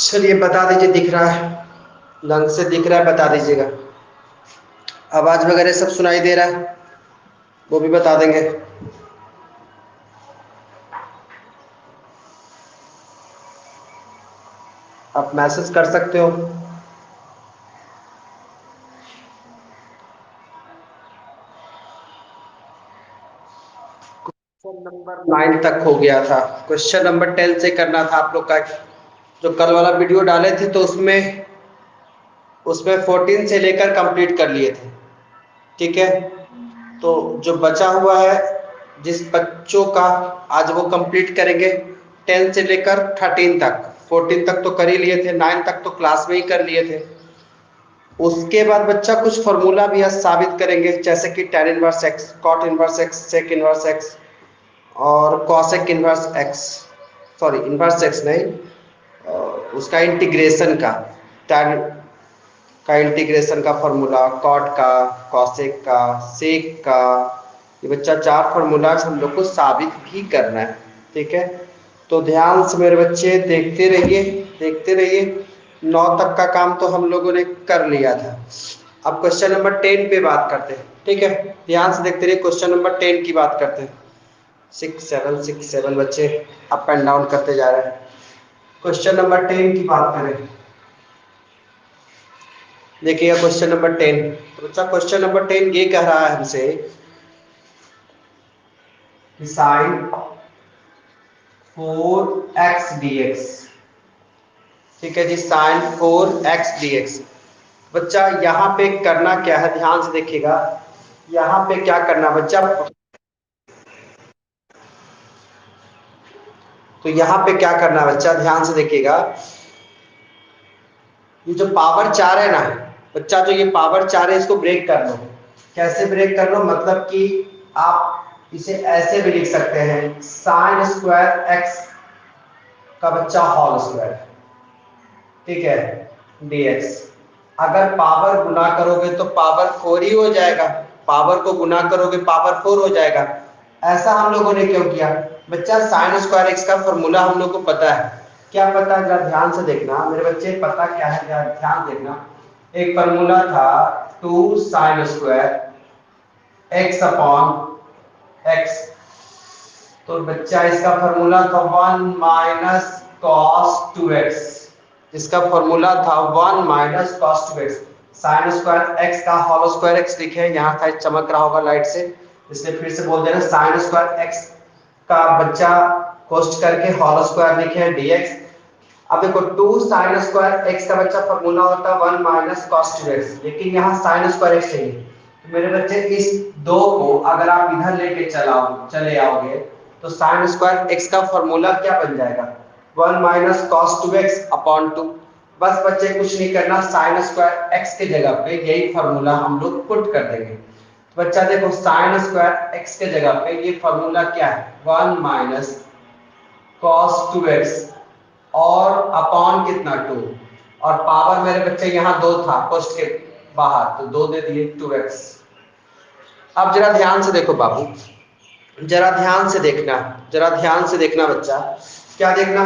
चलिए बता दीजिए, दिख रहा है? ढंग से दिख रहा है? बता दीजिएगा। आवाज वगैरह सब सुनाई दे रहा है? वो भी बता देंगे। आप मैसेज कर सकते हो। क्वेश्चन नंबर 9 तक हो गया था। क्वेश्चन नंबर 10 से करना था आप लोग का। जो कल वाला वीडियो डाले थे तो उसमें उसमें 14 से लेकर कंप्लीट कर लिए थे। ठीक है, तो जो बचा हुआ है जिस बच्चों का, आज वो कंप्लीट करेंगे 10 से लेकर 13 तक। 14 तक तो कर ही लिए थे, 9 तक तो क्लास में ही कर लिए थे। उसके बाद बच्चा कुछ फॉर्मूला भी आज साबित करेंगे, जैसे कि tan inverse x, cot inverse x, sec inverse x और cosec inverse x. Sorry, inverse x नहीं, उसका इंटीग्रेशन का, tan का इंटीग्रेशन का फॉर्मूला, कॉट का, कॉसेक का, सेक का। ये बच्चा 4 फॉर्मूला हम लोग को साबित भी करना है। ठीक है, तो ध्यान से मेरे बच्चे देखते रहिए, देखते रहिए। 9 तक का काम तो हम लोगों ने कर लिया था। अब क्वेश्चन नंबर 10 पे बात करते हैं। ठीक है, ध्यान से देखते रहिए, क्वेश्चन नंबर 10 की बात करते हैं। 6 7 बच्चे अप एंड डाउन करते जा रहे हैं। क्वेश्चन नंबर 10 की बात करें, देखिए क्वेश्चन नंबर 10। तो बच्चा क्वेश्चन नंबर 10 ये कह रहा है हमसे, साइन 4x dx। ठीक है जी, साइन 4x dx। बच्चा यहाँ पे करना क्या है, ध्यान से देखिएगा। यहाँ पे क्या करना बच्चा, तो यहाँ पे क्या करना बच्चा, ध्यान से देखिएगा। ये जो पावर 4 है ना बच्चा, जो ये पावर 4 है इसको ब्रेक कर लो। कैसे ब्रेक कर लो, मतलब कि आप इसे ऐसे भी लिख सकते हैं, साइन स्क्वायर एक्स का बच्चा होल स्क्वायर। ठीक है, dx। अगर पावर गुना करोगे तो पावर 4 ही हो जाएगा, पावर को गुना करोगे पावर 4 हो जाएगा। ऐसा हम लोगों ने क्यों किया बच्चा, साइन स्क्वायर एक्स का फॉर्मूला हम लोग को पता है। क्या पता है, जरा ध्यान से देखना मेरे बच्चे, पता क्या है, जरा ध्यान देखना। एक फॉर्मूला था 2 sine square x upon x. तो बच्चा इसका फॉर्मूला था 1 माइनस कॉस 2x। इसका फॉर्मूला था 1 minus cos 2x। Sine square x का होल स्क्वायर एक्स लिखे, यहाँ था चमक रहा होगा लाइट से, इसलिए फिर से बोल देना, साइन स्क्वायर एक्स का बच्चा कोष्ट करके होल स्क्वायर लिखे dx। अब देखो 2 साइन स्क्वायर एक्स का बच्चा फॉर्मूला होता है 1 माइनस कॉस 2x, लेकिन यहाँ साइन स्क्वायर एक्स चाहिए। तो मेरे बच्चे इस 2 को अगर आप इधर लेके चले आओगे तो साइन स्क्वायर एक्स का फॉर्मूला क्या बन जाएगा, 1 माइनस कॉस 2x अपॉन 2। बस बच्चे कुछ नहीं करना, साइन स्क्वायर एक्स के जगह पे यही फॉर्मूला हम लोग पुट कर देंगे। तो बच्चा देखो साइन स्क्वायर एक्स के जगह पे ये फॉर्मूला क्या है, 1 माइनस कॉस 2x और अपॉन कितना 2, और पावर मेरे बच्चे यहाँ 2 था कोष्ट के बाहर, तो 2 दे दिए 2x। अब जरा ध्यान से देखो बाबू, जरा ध्यान से देखना, जरा ध्यान से देखना बच्चा, क्या देखना,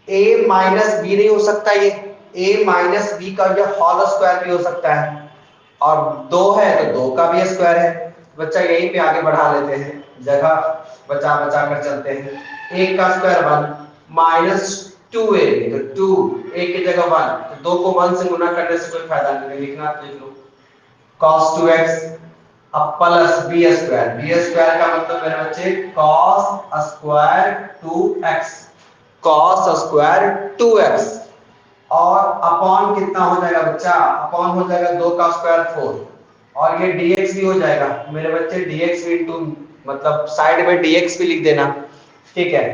a माइनस बी नहीं हो सकता, ये a माइनस बी का ये होल स्क्वायर भी हो सकता है, और 2 है तो 2 का भी स्क्वायर है। बच्चा यहीं पे आगे बढ़ा लेते हैं, जगह बचा बचा कर चलते हैं। 1 का स्क्वायर 1 माइनस 2a, तो 2 a की जगह 1, तो 2 को 1 से गुना करने से कोई फायदा नहीं, लिखना तो लिख लो cos 2x अब plus B square, B square का मतलब मेरे बच्चे cos square 2x, cos square 2x, और अपॉन कितना हो जाएगा बच्चा, अपॉन हो जाएगा 2 का स्क्वायर 4, और ये dx भी हो जाएगा मेरे बच्चे, dx इनटू मतलब साइड में dx भी लिख देना, ठीक है।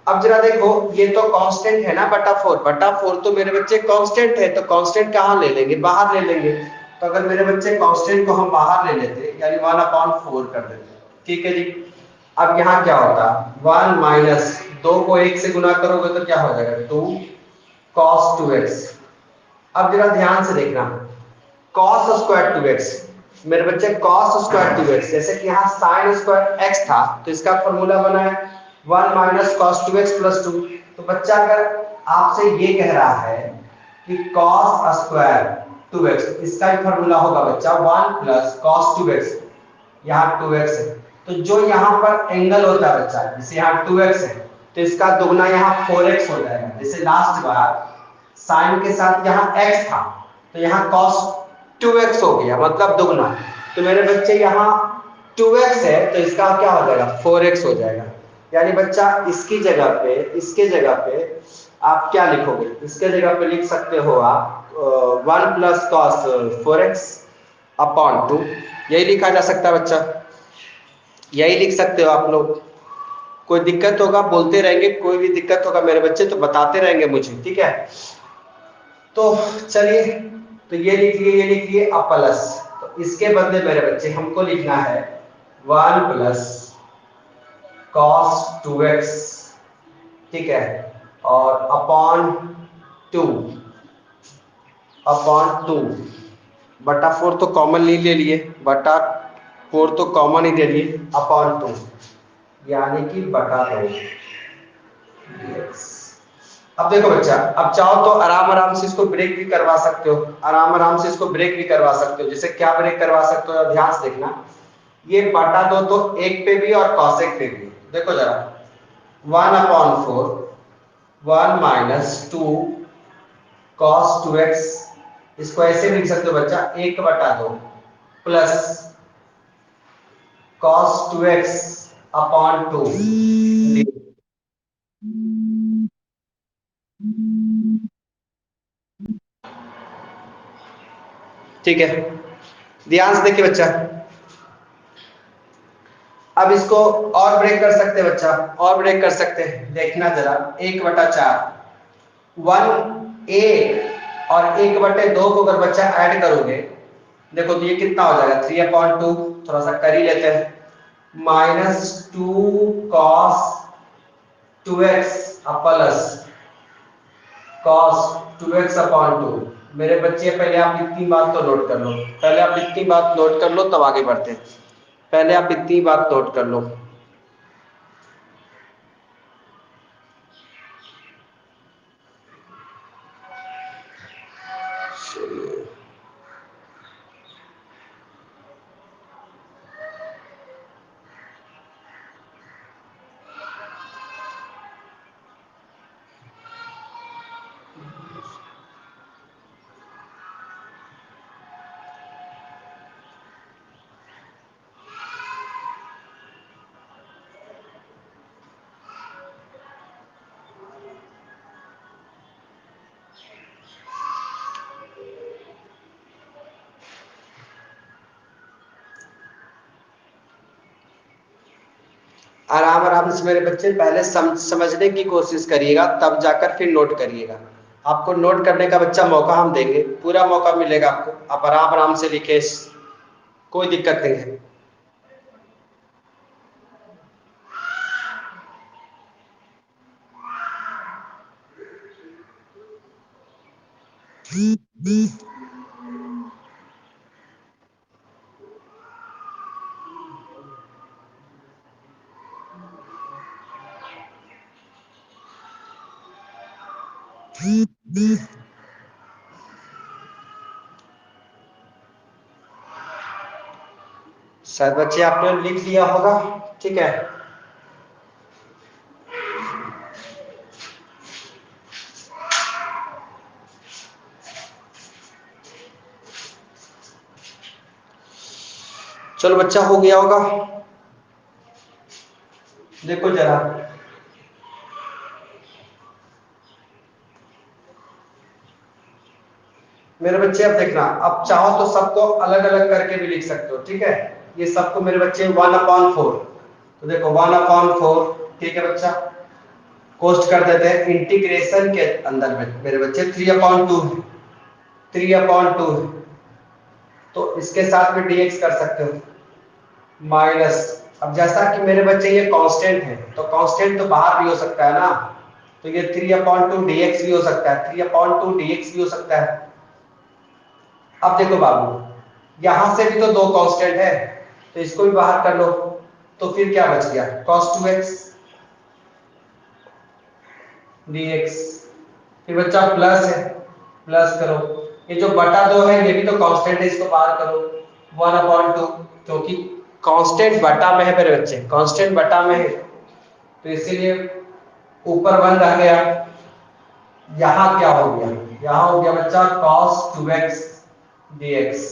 अब जरा देखो ये तो कांस्टेंट है ना बटा 4, बटा 4 तो मेरे बच्चे कांस्टेंट है, तो कांस्टेंट कहाँ ले लेंगे, बाहर ले लेंगे। तो अगर मेरे बच्चे कांस्टेंट को हम बाहर ले लेते यानी 1/4 कर देते, ठीक है जी। अब यहाँ क्या होता, 1 माइनस 2 को 1 से गुना करोगे तो क्या हो जाएगा 2 cos 2x। अब जरा ध्यान से देखना, cos स्क्वायर 2x मेरे बच्चे, cos स्क्वायर 2x, जैसे कि यहाँ sin स्क्वायर x था तो इसका फॉर्मूला बना है 1 माइनस कॉस 2x प्लस 2। तो बच्चा अगर आपसे ये कह रहा है कि cos स्क्वायर 2x, इसका भी फॉर्मूला होगा बच्चा 1 प्लस कॉस 2x, यहाँ 2x है, तो जो यहाँ पर एंगल होता है बच्चा, जैसे यहाँ 2x है तो इसका दुगना यहाँ 4x हो जाएगा। जैसे लास्ट बार साइन के साथ यहाँ x था तो यहाँ cos 2x हो गया, मतलब दुगना। तो मेरे बच्चे यहाँ 2x है तो इसका क्या हो जाएगा 4x हो जाएगा। यानी बच्चा इसकी जगह पे, इसके जगह पे आप क्या लिखोगे, इसके जगह पे लिख सकते हो आप 1 प्लस कॉस 4x अपॉन 2, यही लिखा जा सकता है बच्चा, यही लिख सकते हो आप लोग। कोई दिक्कत होगा बोलते रहेंगे, कोई भी दिक्कत होगा मेरे बच्चे तो बताते रहेंगे मुझे, ठीक है। तो चलिए, तो ये लिख लिए, ये लिख लिए अब प्लस, तो इसके बदले मेरे बच्चे हमको लिखना है 1 प्लस कॉस 2x, ठीक है, और अपॉन 2, अपॉन 2 बटा 4 तो कॉमन नहीं ले लिए, बटा 4 तो कॉमन ही ले लिए, अपॉन 2 यानी कि बटा 2। अब देखो बच्चा, अब चाहो तो आराम आराम से इसको ब्रेक भी करवा सकते हो, आराम आराम से इसको ब्रेक भी करवा सकते हो। जैसे क्या ब्रेक करवा सकते हो, ध्यान से देखना, ये बटा 2 तो एक पे भी और कॉसेक पे भी, देखो जरा 1/4 1 माइनस 2 cos 2x, इसको ऐसे लिख सकते हो बच्चा 1/2 प्लस cos 2x अपॉन 2, ठीक है। ध्यान से देखिए बच्चा, अब इसको और ब्रेक कर सकते हैं बच्चा, और ब्रेक कर सकते हैं, देखना जरा 1/4 1a और 1/2 को अगर बच्चा ऐड करोगे, देखो तो ये कितना हो जाएगा 3/2, थोड़ा सा कर ही लेते हैं, minus 2 cos 2x plus cos 2x upon 2। मेरे बच्चे पहले आप इतनी बात तो नोट कर लो, पहले आप इतनी बात नोट कर लो तब आगे बढ़ते हैं, पहले आप इतनी बात नोट कर लो। आराम आराम से मेरे बच्चे पहले समझने की कोशिश करिएगा, तब जाकर फिर नोट करिएगा। आपको नोट करने का बच्चा मौका हम देंगे, पूरा मौका मिलेगा आपको, आप आराम आराम से लिखे, कोई दिक्कत नहीं है। शायद बच्चे आपने लिख लिया होगा, ठीक है। चलो बच्चा हो गया होगा, देखो जरा मेरे बच्चे, अब देखना, अब चाहो तो सबको अलग अलग करके भी लिख सकते हो, ठीक है। ये सबको मेरे बच्चे 1/4, तो देखो 1/4, ठीक है बच्चा। कोस्ट कर देते हैं इंटीग्रेशन के अंदर में मेरे बच्चे 3/2 है, 3/2 है, तो इसके साथ में dx कर सकते हो माइनस। अब जैसा कि मेरे बच्चे ये कांस्टेंट है, तो कांस्टेंट तो बाहर भी हो सकता है ना, तो ये 3/2 dx भी हो सकता है, 3/2 dx भी हो सकता है। अब देखो बाबू, यहां से भी तो दो कांस्टेंट है, तो इसको भी बाहर कर लो, तो फिर क्या बच गया, cos 2x dx। फिर बच्चा प्लस है, प्लस करो, ये जो बटा दो है ये भी तो कांस्टेंट है, इसको बाहर करो 1/2, क्योंकि कांस्टेंट बटा में है मेरे बच्चे, कांस्टेंट बटा में है, तो इसीलिए ऊपर 1 रह गया। यहां क्या हो गया, यहां हो गया बच्चा cos 2x dx।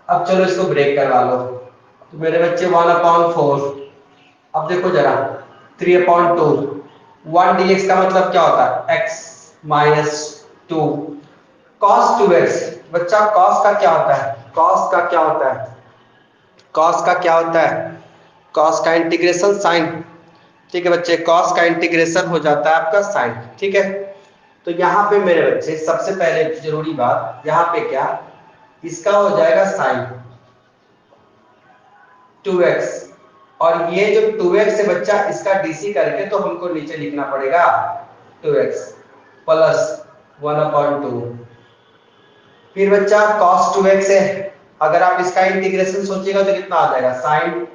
अब चलो इसको ब्रेक करवा लो, तो मेरे बच्चे 1/4। अब देखो जरा 3/2, 1 dx का मतलब क्या होता है, x माइनस 2। cos 2x, बच्चा cos का क्या होता है, cos का क्या होता है, cos का क्या होता है, cos का इंटीग्रेशन साइन, ठीक है बच्चे, cos का इंटीग्रेशन हो जाता है आपका साइन, ठीक है। तो यहाँ पे मेरे बच्चे सबसे पहले जरूरी बात, यहाँ पे क्या, इसका हो जाएगा साइन 2x, और ये जो 2x है बच्चा, इसका डीसी करके तो हमको नीचे लिखना पड़ेगा 2x प्लस 1/2। फिर बच्चा cos 2x है, अगर आप इसका इंटीग्रेशन सोचिएगा तो कितना आ जाएगा, sin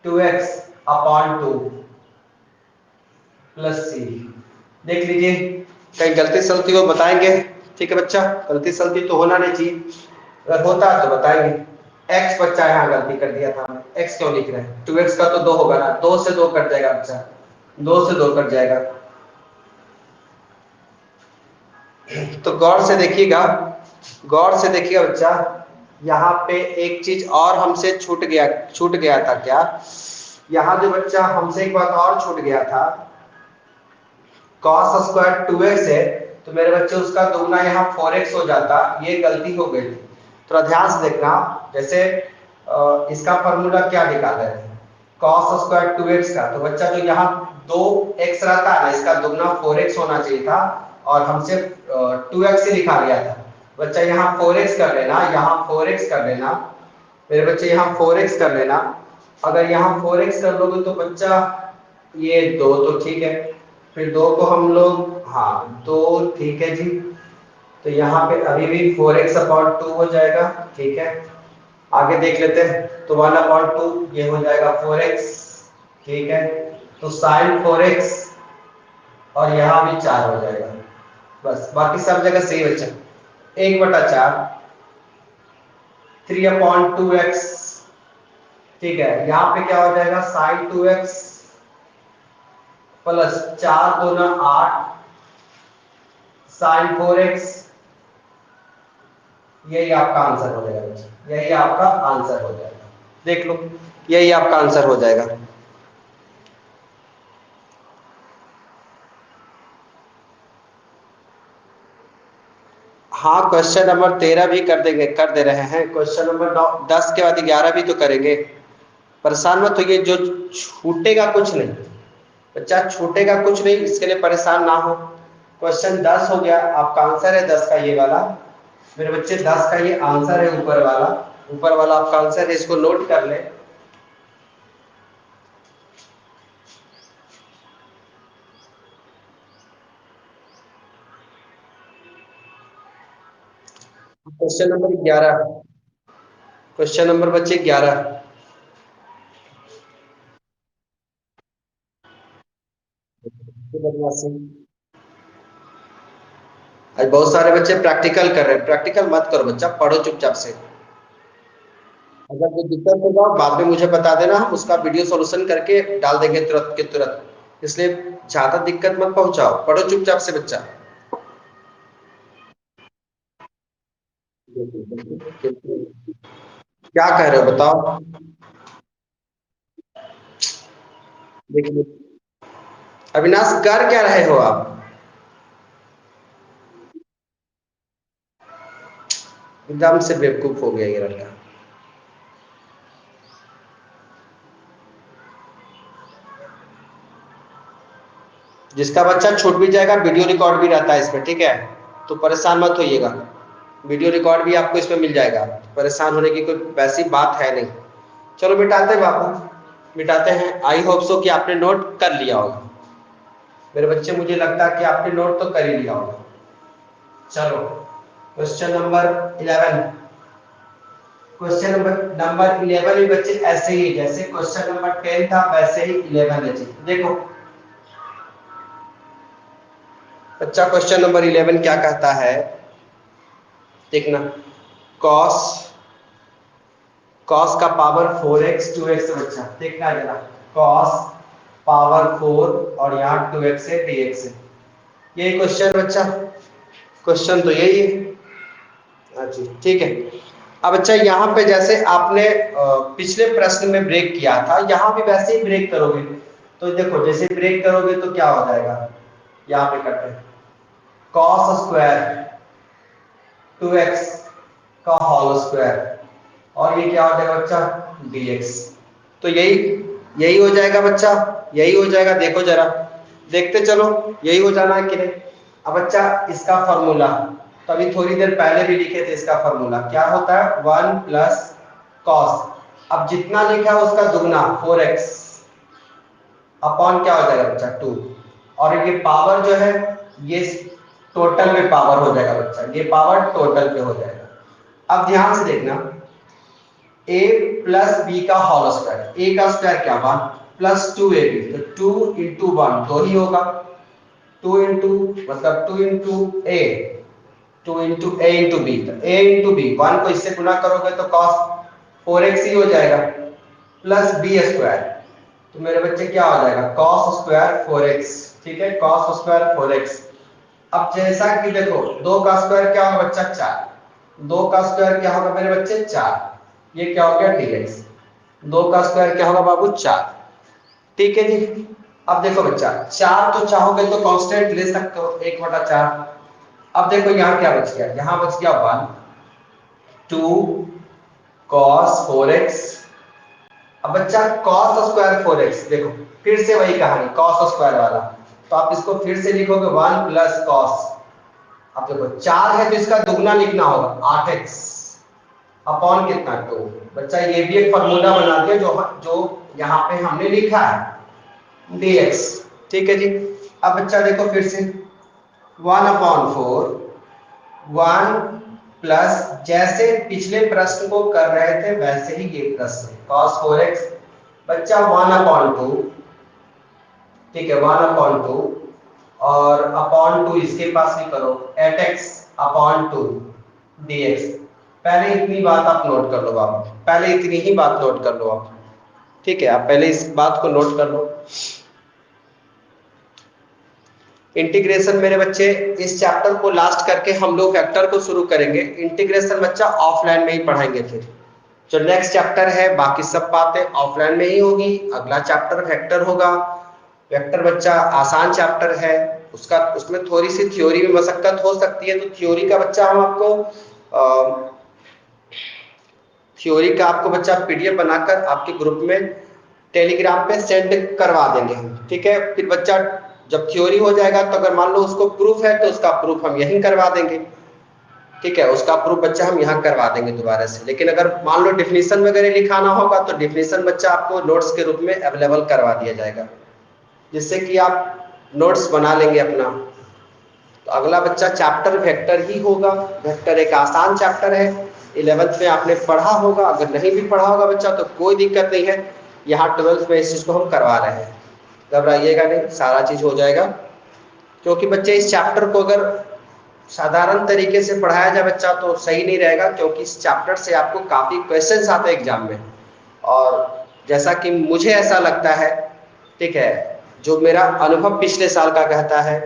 2x/2 प्लस c। देख लीजिए कहीं गलती सलती हो बताएंगे, ठीक है बच्चा, गलती सलती तो होना नहीं चाहिए, अगर होता है तो बताएंगे। x बच्चा यहाँ गलती कर दिया था, x क्यों लिख रहे हैं, 2x का तो 2 होगा ना, 2 से 2 कट जाएगा बच्चा, 2 से 2 कट जाएगा। तो गौर से देखिएगा, गौर से देखिएगा बच्चा, यहाँ पे एक चीज और हमसे छूट गया था क्या, यहाँ जो बच्चा हमसे एक बात और छूट गया था, cos स्क्वायर 2x है, तो मेरे बच्चे उसका दुगना यहाँ 4x हो जाता, ये गलती हो गई थी, थोड़ा ध्यान से देखना। जैसे इसका फॉर्मूला क्या निकाला है, cos स्क्वायर 2x का, तो बच्चा जो यहाँ 2x रहता है ना, इसका दुगना 4x होना चाहिए था, और हमसे 2x ही लिखा गया था। बच्चा यहाँ 4x कर लेना, यहाँ 4x कर लेना मेरे बच्चे, यहाँ 4x कर लेना। अगर यहाँ 4x कर लोगे तो बच्चा ये 2 तो ठीक है, फिर 2 को हम लोग, हाँ 2 ठीक है जी, तो यहाँ पे अभी भी 4x/2 हो जाएगा, ठीक है। आगे देख लेते हैं, तो 1/2 ये हो जाएगा 4x, ठीक है। तो sin 4x, और यहाँ भी 4 हो जाएगा, बस बाकी सब जगह सही बच्चा, 1/4 3/2x, ठीक है। यहाँ पे क्या हो जाएगा, sin 2x प्लस 4 दूना 8 sin 4x, यही आपका आंसर हो जाएगा बच्चा, यही आपका आंसर हो जाएगा, देख लो यही आपका आंसर हो जाएगा। हाँ क्वेश्चन नंबर 13 भी कर देंगे, कर दे रहे हैं, क्वेश्चन नंबर 10 के बाद 11 भी तो करेंगे। परेशान मत होइए, जो छूटेगा कुछ नहीं बच्चा, छूटेगा कुछ नहीं, इसके लिए परेशान ना हो। क्वेश्चन 10 हो गया, आपका आंसर है 10 का ये वाला मेरे बच्चे, 10 का ये आंसर है, ऊपर वाला आपका आंसर है, इसको नोट कर ले। क्वेश्चन नंबर 11, क्वेश्चन नंबर बच्चे 11। आज बहुत सारे बच्चे प्रैक्टिकल कर रहे हैं, प्रैक्टिकल मत करो बच्चा, पढ़ो चुपचाप से। अगर कोई दिक्कत होगा बाद में मुझे बता देना, हम उसका वीडियो सॉल्यूशन करके डाल देंगे तुरंत के तुरंत। इसलिए ज्यादा दिक्कत मत पहुंचाओ, पढ़ो चुपचाप से बच्चा। क्या कह रहे हो बताओ। देखिए अविनाश, कर क्या रहे हो आप? एकदम से बेवकूफ हो गया ये लड़का। जिसका बच्चा छूट भी जाएगा, वीडियो रिकॉर्ड भी रहता है इसमें, ठीक है? तो परेशान मत होइएगा, वीडियो रिकॉर्ड भी आपको इसमें मिल जाएगा, परेशान होने की कोई वैसी बात है नहीं। चलो मिटाते हैं बाबू, मिटाते हैं। आई होप सो कि आपने नोट कर लिया होगा मेरे बच्चे, मुझे लगता है कि आपने नोट तो कर ही लिया होगा। चलो क्वेश्चन नंबर 11, क्वेश्चन नंबर 11 भी बच्चे ऐसे ही, जैसे क्वेश्चन नंबर 10 था वैसे ही 11 है जी। देखो बच्चा, क्वेश्चन नंबर 11 क्या कहता है, देखना। कॉस कॉस का पावर 4x 2x बच्चा, देखना जरा। कॉस पावर 4 और यहाँ 2x है, dx है। यही क्वेश्चन बच्चा, क्वेश्चन तो यही है। हाँ जी ठीक है। अब अच्छा, यहाँ पे जैसे आपने पिछले प्रश्न में ब्रेक किया था, यहाँ भी वैसे ही ब्रेक करोगे। तो देखो जैसे ब्रेक करोगे तो क्या हो जाएगा, यहाँ पे करते हैं। कॉस स्क्वायर 2x का होल स्क्वायर, और ये क्या हो जाएगा बच्चा, dx। तो यही यही हो जाएगा बच्चा, यही हो जाएगा। देखो जरा, देखते चलो, यही हो जाना है कि नहीं। अब बच्चा इसका फॉर्मूला तो अभी थोड़ी देर पहले भी लिखे थे, इसका फॉर्मूला क्या होता है, 1 प्लस कॉस। अब जितना लिखा है उसका दुगना 4x अपॉन क्या हो जाएगा बच्चा 2, और ये पावर जो है ये टोटल में पावर हो जाएगा बच्चा, ये पावर टोटल पे हो जाएगा। अब ध्यान से देखना, a प्लस बी का होल स्क्वायर, a का स्क्वायर क्या 1 प्लस 2ab, तो 2 इंटू 1 2 ही होगा, 2 इंटू मतलब 2 इंटू ए, 2 इंटू ए इंटू बी, तो a इंटू बी 1 को इससे गुना करोगे तो cos 4x ही हो जाएगा, प्लस बी स्क्वायर, तो मेरे बच्चे क्या हो जाएगा cos स्क्वायर 4x, ठीक है, cos स्क्वायर 4x। अब जैसा कि देखो 2 का स्क्वायर क्या होगा बच्चा 4, 2 का स्क्वायर क्या होगा मेरे बच्चे 4, ये क्या हो गया dx, 2 का स्क्वायर क्या होगा बाबू 4, ठीक है जी। अब देखो बच्चा, 4 तो चाहोगे तो कांस्टेंट ले सकते हो 1/4। अब देखो यहाँ क्या बच गया, यहाँ बच गया 1 2 cos 4x। अब बच्चा cos स्क्वायर 4x, देखो फिर से वही कहानी cos स्क्वायर वाला, तो आप इसको फिर से लिखोगे 1 प्लस cos। अब देखो 4 है तो इसका दुगना लिखना होगा 8x अपॉन कितना 2। बच्चा ये भी एक फॉर्मूला बना दिया, जो यहाँ पे हमने लिखा है dx, ठीक है जी। अब बच्चा देखो फिर से 1/4 1 प्लस, जैसे पिछले प्रश्न को कर रहे थे वैसे ही ये प्रश्न cos 4x बच्चा 1/2, ठीक है 1/2, और अपॉन 2 इसके पास भी करो 8x अपॉन 2 dx। पहले इतनी बात आप नोट कर लो बाबू, पहले इतनी ही बात नोट कर लो आप, ठीक है, आप पहले इस बात को नोट कर लो। इंटीग्रेशन मेरे बच्चे, इस चैप्टर को लास्ट करके हम लोग वेक्टर को शुरू करेंगे। इंटीग्रेशन बच्चा ऑफलाइन में ही पढ़ाएंगे, फिर जो नेक्स्ट चैप्टर है बाकी सब बातें ऑफलाइन में ही होगी। अगला चैप्टर वेक्टर होगा। वेक्टर बच्चा आसान चैप्टर है, उसका उसमें थोड़ी सी थ्योरी में मशक्कत हो सकती है, तो थ्योरी का बच्चा हम आपको थ्योरी का आपको बच्चा पीडीएफ बनाकर आपके ग्रुप में टेलीग्राम पे सेंड करवा देंगे हम, ठीक है। फिर बच्चा जब थ्योरी हो जाएगा तो अगर मान लो उसको प्रूफ है तो उसका प्रूफ हम यहीं करवा देंगे, ठीक है। उसका प्रूफ बच्चा हम यहाँ करवा देंगे दोबारा से। लेकिन अगर मान लो डिफिनीशन वगैरह लिखाना होगा तो डिफिनीशन बच्चा आपको नोट्स के रूप में अवेलेबल करवा दिया जाएगा, जिससे कि आप नोट्स बना लेंगे अपना। तो अगला बच्चा चैप्टर वेक्टर ही होगा। वेक्टर एक आसान चैप्टर है, 11th में आपने पढ़ा होगा। अगर नहीं भी पढ़ा होगा बच्चा तो कोई दिक्कत नहीं है, यहाँ 12th में इस चीज को हम करवा रहे हैं, घबराइएगा नहीं, सारा चीज हो जाएगा। क्योंकि बच्चे इस चैप्टर को अगर साधारण तरीके से पढ़ाया जाए बच्चा तो सही नहीं रहेगा, क्योंकि इस चैप्टर से आपको काफी क्वेश्चंस आते हैं एग्जाम में। और जैसा कि मुझे ऐसा लगता है, ठीक है, जो मेरा अनुभव पिछले साल का कहता है,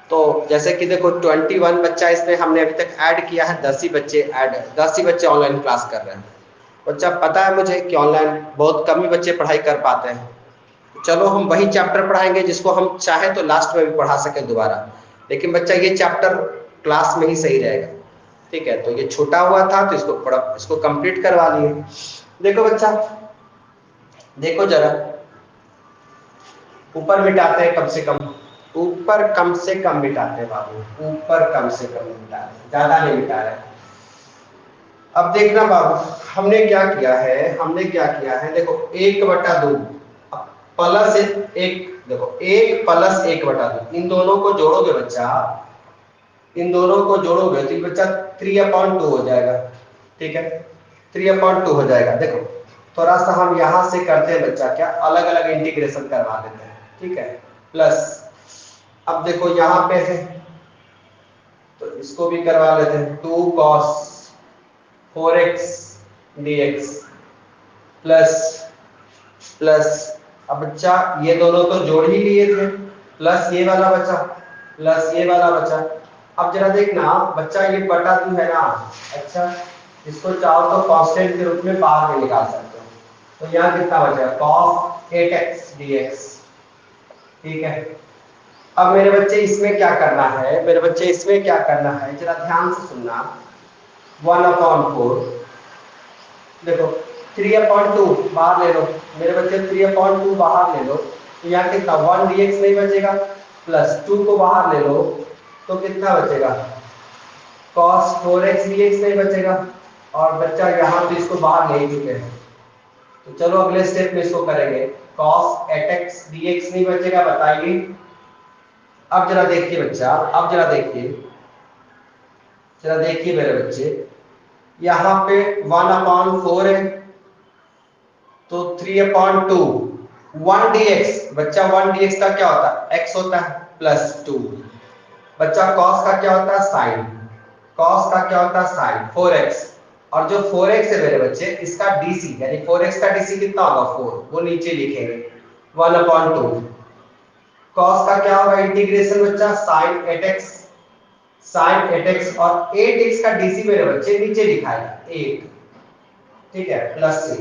तो जैसे कि देखो 21 बच्चा इसमें हमने अभी तक ऐड किया है, 10 ही बच्चे ऑनलाइन क्लास कर रहे हैं। बच्चा पता है मुझे कि ऑनलाइन बहुत कम ही बच्चे पढ़ाई कर पाते हैं। चलो हम वही चैप्टर पढ़ाएंगे जिसको हम चाहे तो लास्ट में भी पढ़ा सके दोबारा, लेकिन बच्चा ये चैप्टर क्लास में ही सही रहेगा, ठीक है। तो ये छूटा हुआ था तो इसको कंप्लीट करवा लिए। देखो बच्चा, देखो जरा, ऊपर मिटाते हैं कम से कम, ऊपर कम से कम मिटाते हैं बाबू, ऊपर कम से कम मिटाते हैं, ज्यादा नहीं मिटा रहे। अब देखना बाबू, हमने क्या किया है, देखो 1/2 प्लस एक, देखो 1 + 1/2, इन दोनों को जोड़ोगे बच्चा, इन दोनों को जोड़ोगे तो बच्चा 3/2 हो जाएगा, ठीक है। 3/2 हो जाएगा। देखो थोड़ा सा हम यहां से करते हैं बच्चा, क्या अलग अलग इंटीग्रेशन करवा देते हैं, ठीक है। प्लस अब देखो यहाँ पे है तो इसको भी करवा लेते हैं, 2 cos 4x dx plus plus, अब बच्चा ये दोनों तो जोड़ ही लिए थे, प्लस ये वाला बचा, प्लस ये वाला बचा। अब जरा देखना बच्चा, ये बटा 2 है ना, अच्छा इसको चाहो तो कांस्टेंट के रूप में बाहर में निकाल सकते हो, तो यहाँ कितना बचेगा, cos 8x dx, ठीक है। अब मेरे बच्चे इसमें क्या करना है, जरा ध्यान से सुनना, 1/4, देखो 3/2 बाहर ले लो मेरे बच्चे, 3/2 बाहर ले लो तो यहाँ कितना 1 dx नहीं बचेगा, प्लस 2 को बाहर ले लो तो कितना बचेगा, cos 4x dx नहीं बचेगा। और बच्चा यहाँ पे इसको बाहर ले चुके हैं, तो चलो अगले स्टेप में इसको करेंगे, cos 8x dx नहीं बचेगा, बताइए। अब जरा देखिए बच्चा, जरा देखिए मेरे बच्चे, यहाँ पे 1/4 है तो 3/2, 1 dx, बच्चा 1 dx का क्या होता है, x होता है, प्लस 2, बच्चा cos का क्या होता है, sin, 4x, और जो 4x है मेरे बच्चे इसका dc, यानी 4x का dc कितना होगा 4, वो नीचे लिखेंगे 1/2। cos का क्या होगा इंटीग्रेशन बच्चा, sin 8x और 8x का dc मेरे बच्चे नीचे लिखा है 8, ठीक है, प्लस c।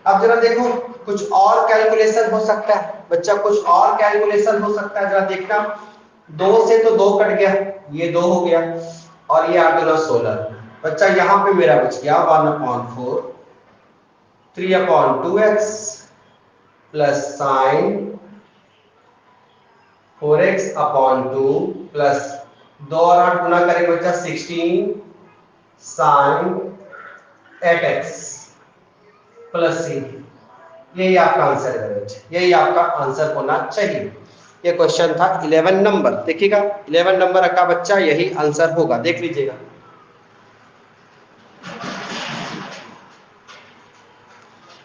अब जरा देखो कुछ और कैलकुलेशन हो सकता है बच्चा, कुछ और कैलकुलेशन हो सकता है, जरा देखना, 2 से तो 2 कट गया, ये 2 हो गया और ये आ गया 16, बच्चा यहाँ पे मेरा बच गया 1/4 3/2x plus sign 4x/2 plus 2 और 8 गुना करेंगे बच्चा 16 साइन 8x प्लस c। यही आपका आंसर है बच्चे, यही आपका आंसर होना चाहिए। ये क्वेश्चन था 11 नंबर, देखिएगा 11 नंबर का बच्चा यही आंसर होगा, देख लीजिएगा।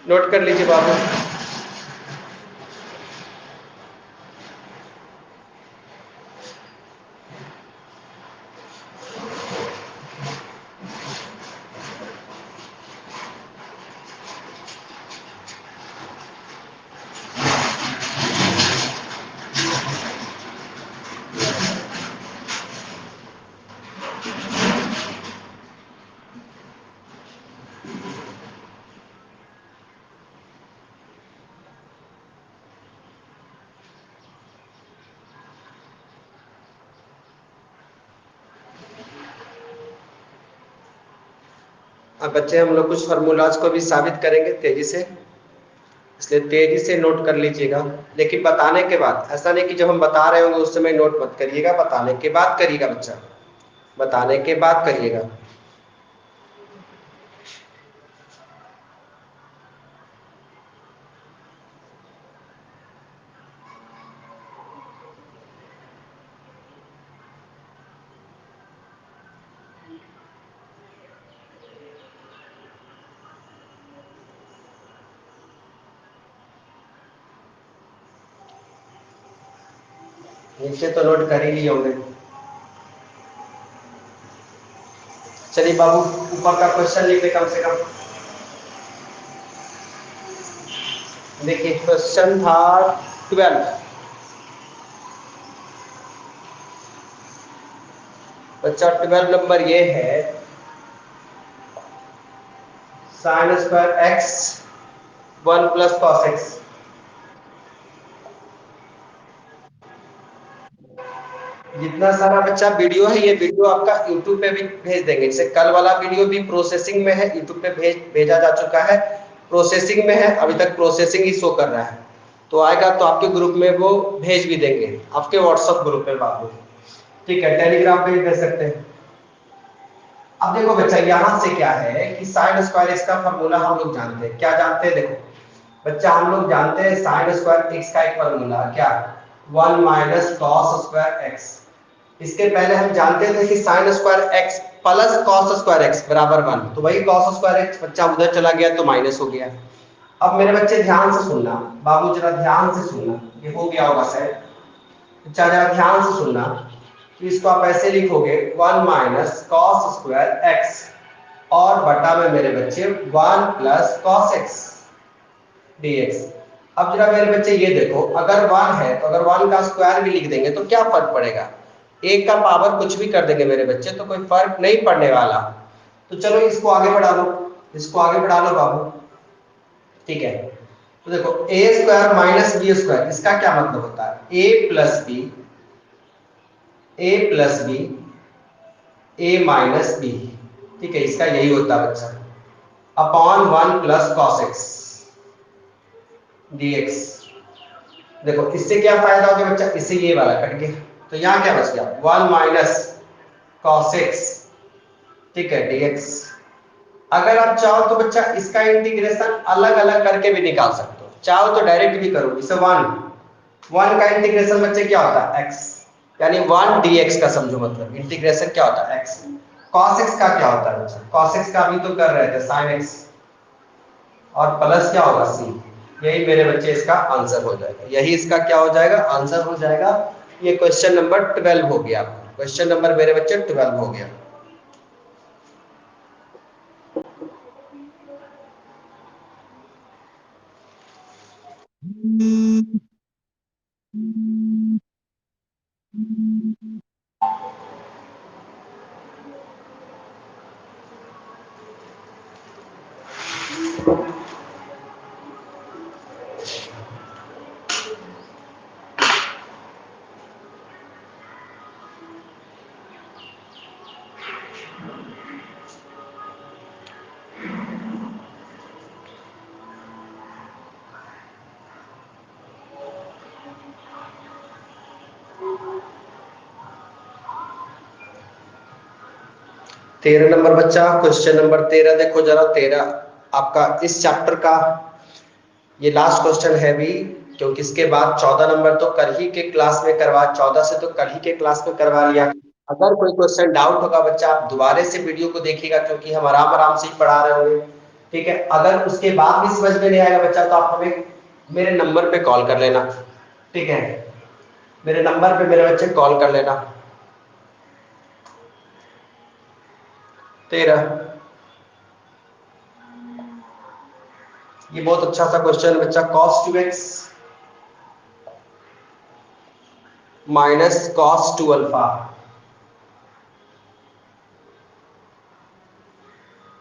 नोट कर लीजिए बाबू। अब बच्चे हम लोग कुछ फार्मूलाज को भी साबित करेंगे तेजी से, इसलिए तेजी से नोट कर लीजिएगा, लेकिन बताने के बाद, ऐसा नहीं कि जब हम बता रहे होंगे उस समय नोट मत करिएगा, बताने के बाद करिएगा बच्चा, बताने के बाद करिएगा। नीचे तो नोट कर ही लिए होंगे। चलिए बाबू ऊपर का क्वेश्चन लिख ले कम से कम। देखिए क्वेश्चन था 12। बच्चा 12 नंबर ये है, sine square x 1 plus cos x. जितना सारा बच्चा वीडियो है, ये वीडियो आपका यूट्यूब पे भी भेज देंगे। जैसे कल वाला वीडियो भी प्रोसेसिंग में है, यूट्यूब पे भेजा जा चुका है, प्रोसेसिंग में है, अभी तक प्रोसेसिंग ही शो कर रहा है। तो आएगा तो आपके ग्रुप में वो भेज भी देंगे, आपके व्हाट्सएप ग्रुप में बाबू। ठीक है, टेलीग्राम पे भी भेज सकते हैं। अब देखो बच्चा यहां से क्या है कि साइन स्क्वायर एक्स का फॉर्मूला हम लोग जानते हैं। क्या जानते हैं? देखो बच्चा हम लोग जानते हैं साइन स्क्वायर एक्स का एक फॉर्मूला क्या, 1 माइनस कॉस स्क्वायर एक्स। इसके पहले हम जानते थे कि sine square x plus cos square x बराबर 1। तो वही कॉस स्क्वायर एक्स बच्चा उधर चला गया तो माइनस हो गया। अब मेरे बच्चे ध्यान से सुनना, बाबू जरा ध्यान से सुनना, ये हो गया होगा शायद। बच्चा जरा ध्यान से सुनना, तो इसको आप ऐसे लिखोगे 1 माइनस कॉस स्क्वायर एक्स और बटा में मेरे बच्चे 1 प्लस कॉस एक्स dx। अब जरा मेरे बच्चे ये देखो, अगर 1 है तो अगर 1 का स्क्वायर भी लिख देंगे तो क्या फर्क पड़ेगा, एक का पावर कुछ भी कर देंगे मेरे बच्चे, तो कोई फर्क नहीं पड़ने वाला। तो चलो इसको आगे बढ़ा लो, इसको आगे बढ़ा लो बाबू। ठीक है, तो देखो ए स्क्वायर माइनस बी स्क्वायर, इसका क्या मतलब होता है, ए प्लस बी, ए प्लस बी, ए माइनस बी। ठीक है, इसका यही होता है बच्चा, upon 1 plus cos x dx। देखो इससे क्या फायदा हो गया बच्चा, इससे ये वाला कट गया, तो यहाँ क्या बच गया 1 माइनस कॉस एक्स, ठीक है dx। अगर आप चाहो तो बच्चा इसका इंटीग्रेशन अलग अलग करके भी निकाल सकते हो, चाहो तो डायरेक्ट भी करो। जैसे 1 का इंटीग्रेशन बच्चे क्या होता है x, यानी 1 dx का समझो, मतलब इंटीग्रेशन क्या होता है x। cos x का क्या होता है बच्चा, cos x का अभी तो कर रहे थे sin x, और प्लस क्या होगा c। यही मेरे बच्चे इसका आंसर हो जाएगा, यही इसका क्या हो जाएगा, आंसर हो जाएगा। ये क्वेश्चन नंबर 12 हो गया, क्वेश्चन नंबर मेरे बच्चे 12 हो गया। तेरह नंबर बच्चा, क्वेश्चन नंबर 13 देखो जरा। 13 आपका इस चैप्टर का ये लास्ट क्वेश्चन है भी, क्योंकि इसके बाद 14 नंबर तो कल ही के क्लास में करवा, 14 से तो कल ही के क्लास में करवा लिया। अगर कोई क्वेश्चन डाउट होगा बच्चा, आप दोबारा से वीडियो को देखिएगा, क्योंकि हम आराम आराम से ही पढ़ा रहे होंगे। ठीक है, अगर उसके बाद भी समझ में नहीं आएगा बच्चा, तो आप हमें मेरे नंबर पे कॉल कर लेना। ठीक है, मेरे नंबर पे मेरे बच्चे कॉल कर लेना। 13, ये बहुत अच्छा सा क्वेश्चन बच्चा, cos 2x minus cos 2 alpha,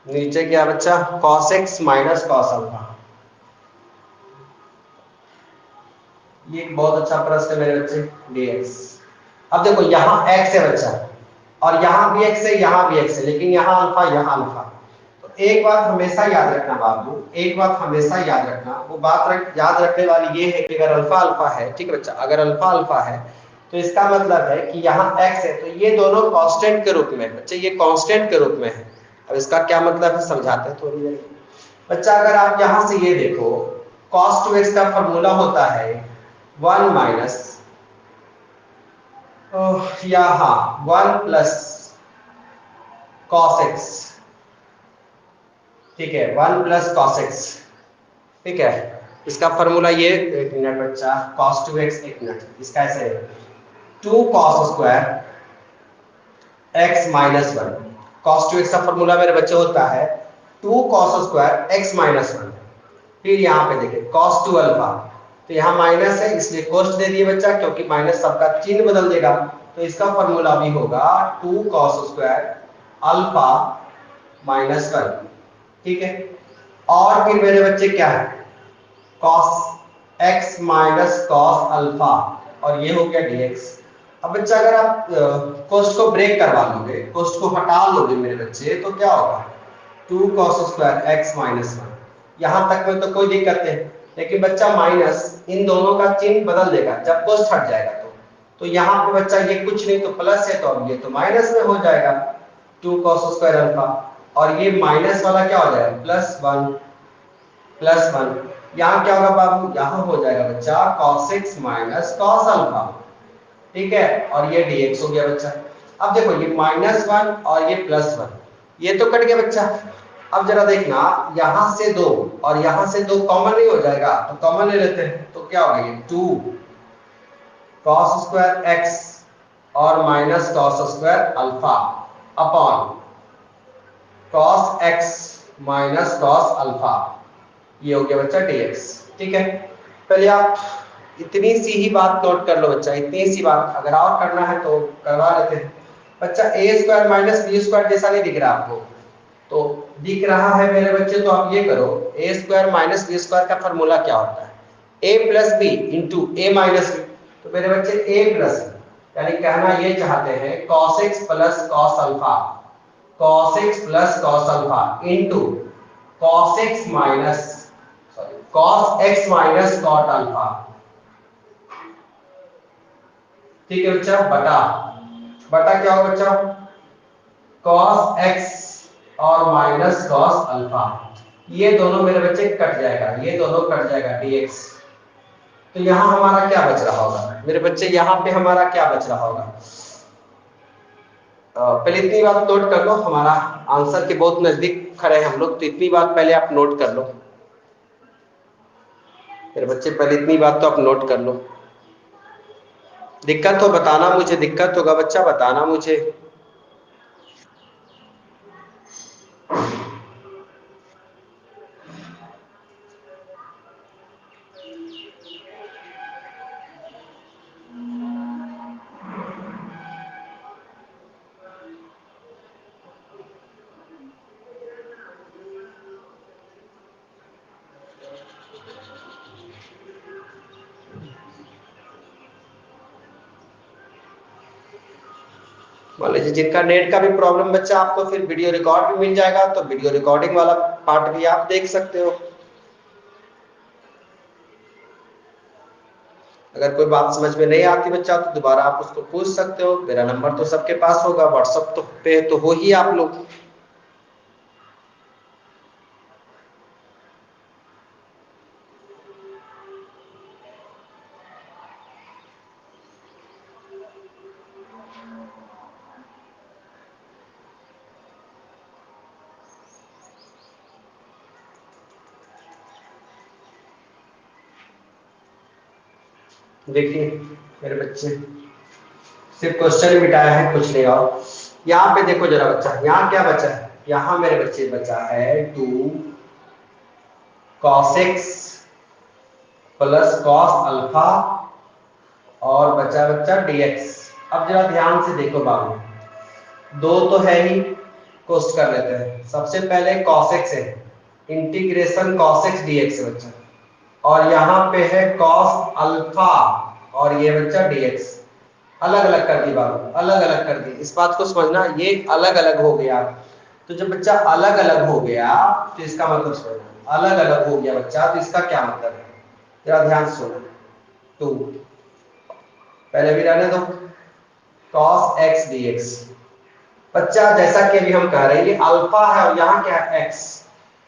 नीचे क्या बच्चा cos x minus cos alpha. ये एक बहुत अच्छा प्रश्न है मेरे बच्चे, dx। अब देखो यहाँ x है बच्चा, और यहाँ भी x है, यहाँ भी x है, लेकिन यहाँ अल्फा, यहाँ अल्फा। तो एक बात हमेशा याद रखना बाबू, एक बात हमेशा याद रखना, वो बात याद रखने वाली ये है कि अगर अल्फा अल्फा है, ठीक है बच्चा, अगर अल्फा अल्फा है तो इसका मतलब है कि यहाँ x है तो ये दोनों कांस्टेंट के रूप में है बच्चे, ये कांस्टेंट के रूप में है। अब इसका क्या मतलब है समझाते हैं थोड़ी देर। बच्चा अगर आप यहाँ से ये देखो, cos 2x का फॉर्मूला होता है 1 माइनस या हाँ 1 प्लस cos x, ठीक है 1 प्लस cos x, ठीक है। इसका फॉर्मूला ये, एक मिनट बच्चा, cos 2x, एक मिनट, इसका ऐसे 2 cos square x minus 1, cos 2x का फॉर्मूला मेरे बच्चे होता है 2 cos स्क्वायर x माइनस 1। फिर यहाँ पे देखिए cos 2 अल्फा, तो यहाँ माइनस है इसलिए कोस्ट दे दिए बच्चा, क्योंकि माइनस सबका चिन्ह बदल देगा, तो इसका फॉर्मूला भी होगा 2 cos स्क्वायर अल्फा माइनस 1, ठीक है। और फिर मेरे बच्चे क्या है, cos x minus cos alpha, और ये हो गया dx। अब बच्चा अगर आप कोस्ट को ब्रेक करवा लोगे, कोस्ट को हटा लोगे मेरे बच्चे, तो क्या होगा 2 cos स्क्वायर x माइनस 1, यहां तक में तो कोई दिक्कत नहीं। लेकिन बच्चा माइनस इन दोनों का चिन्ह बदल देगा जब कोस्ट हट जाएगा, तो यहाँ पे बच्चा ये कुछ नहीं तो प्लस है, तो अब ये तो माइनस में हो जाएगा 2 cos स्क्वायर अल्फा, और ये माइनस वाला क्या हो जाएगा प्लस 1, यहाँ क्या होगा बाबू, यहाँ हो जाएगा बच्चा cos x minus cos alpha, ठीक है, और ये dx हो गया बच्चा। अब देखो ये -1 और ये +1, ये तो कट गया बच्चा। अब जरा देखना, यहां से 2 और यहां से 2 कॉमन नहीं हो जाएगा, तो कॉमन ले लेते हैं, तो क्या होगा ये 2 cos स्क्वायर x और minus cos square alpha upon cos x minus cos alpha, ये हो गया बच्चा dx, ठीक है। पहले आप इतनी सी ही बात नोट कर लो बच्चा, इतनी सी बात, अगर और करना है तो करवा लेते हैं बच्चा। ए स्क्वायर माइनस बी स्क्वायर जैसा नहीं दिख रहा आपको, तो दिख रहा है मेरे बच्चे, तो आप ये करो, ए स्क्वायर माइनस बी स्क्वायर का फॉर्मूला क्या होता है, ए प्लस बी इंटू ए माइनस बी, तो मेरे बच्चे ए प्लस बी, यानी कहना ये चाहते हैं cos x plus cos alpha, cos x plus cos alpha into cos x minus cos x minus cot alpha, ठीक है बच्चा, बटा बटा क्या होगा बच्चा cos x और माइनस cos अल्फा, ये दोनों मेरे बच्चे कट जाएगा, ये दोनों कट जाएगा dx, तो यहां हमारा क्या बच रहा होगा मेरे बच्चे, यहां पे हमारा क्या बच रहा होगा। पहले इतनी बात नोट कर लो, हमारा आंसर के बहुत नजदीक खड़े हैं हम लोग, तो इतनी बात पहले आप नोट कर लो मेरे बच्चे, पहले इतनी बात तो आप नोट कर लो। दिक्कत हो बताना मुझे, दिक्कत होगा बच्चा बताना मुझे। मान लीजिए जिनका नेट का भी प्रॉब्लम बच्चा, आपको फिर वीडियो रिकॉर्ड भी मिल जाएगा, तो वीडियो रिकॉर्डिंग वाला पार्ट भी आप देख सकते हो। अगर कोई बात समझ में नहीं आती बच्चा, तो दोबारा आप उसको पूछ सकते हो, मेरा नंबर तो सबके पास होगा, व्हाट्सएप तो पे तो हो ही आप लोग। देखिए मेरे बच्चे, सिर्फ क्वेश्चन मिटाया है, कुछ नहीं। और यहाँ पे देखो जरा बच्चा, यहाँ क्या बचा है, यहाँ मेरे बच्चे बचा है 2 cos x plus cos alpha और बचा बच्चा dx। अब जरा ध्यान से देखो बाबू, दो तो है ही, कोस्ट कर लेते हैं। सबसे पहले cos x है, इंटीग्रेशन cos x dx है बच्चा, और यहाँ पे है cos अल्फा और ये बच्चा dx। अलग अलग कर दी बाबू, अलग अलग कर दी, इस बात को समझना, ये अलग अलग हो गया। तो जब बच्चा अलग अलग हो गया तो इसका मतलब सुनो, अलग अलग हो गया बच्चा तो इसका क्या मतलब है, जरा ध्यान से सुनो। 2 पहले भी रहने दो, cos x dx। बच्चा जैसा कि अभी हम कह रहे हैं ये अल्फा है और यहाँ क्या है x,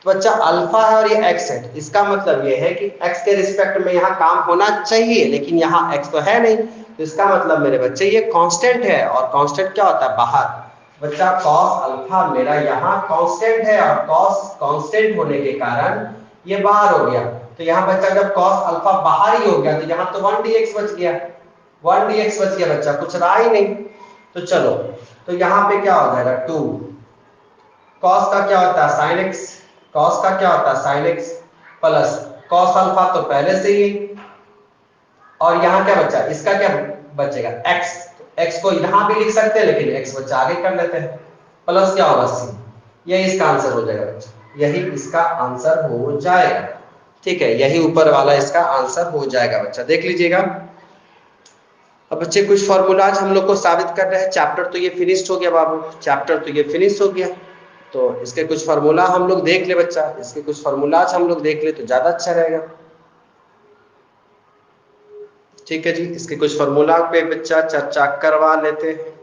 तो बच्चा अल्फा है और ये x है, इसका मतलब ये है कि x के रिस्पेक्ट में यहाँ काम होना चाहिए, लेकिन यहाँ x तो है नहीं, तो इसका मतलब मेरे बच्चे ये कांस्टेंट है, और कांस्टेंट क्या होता है, बाहर। बच्चा cos अल्फा मेरा यहाँ कांस्टेंट है, और cos कांस्टेंट होने के कारण ये बाहर हो गया, तो यहाँ बच्चा जब cos अल्फा बाहर ही हो गया तो यहाँ तो 1 dx बच गया, 1 dx बच गया बच्चा, कुछ रहा ही नहीं। तो चलो, तो यहाँ पे क्या हो जाएगा 2, cos का क्या होता है sin x, cos का क्या होता है sin x plus cos alpha तो पहले से ही, और यहाँ क्या बचा, इसका क्या बचेगा x, तो x को यहाँ भी लिख सकते हैं लेकिन x बच्चा आगे कर लेते हैं, प्लस क्या होगा c, यही इसका आंसर हो जाएगा बच्चा, यही इसका आंसर हो जाएगा। ठीक है, यही ऊपर वाला इसका आंसर हो जाएगा बच्चा, देख लीजिएगा। अब बच्चे कुछ फॉर्मूलाज हम लोग को साबित कर रहे हैं, चैप्टर तो ये फिनिश्ड हो गया बाबू, चैप्टर तो ये फिनिश हो गया, तो इसके कुछ फार्मूला हम लोग देख ले बच्चा, इसके कुछ फार्मूलाज हम लोग देख ले तो ज्यादा अच्छा रहेगा। ठीक है जी, इसके कुछ फार्मूला पे बच्चा चर्चा करवा लेते हैं।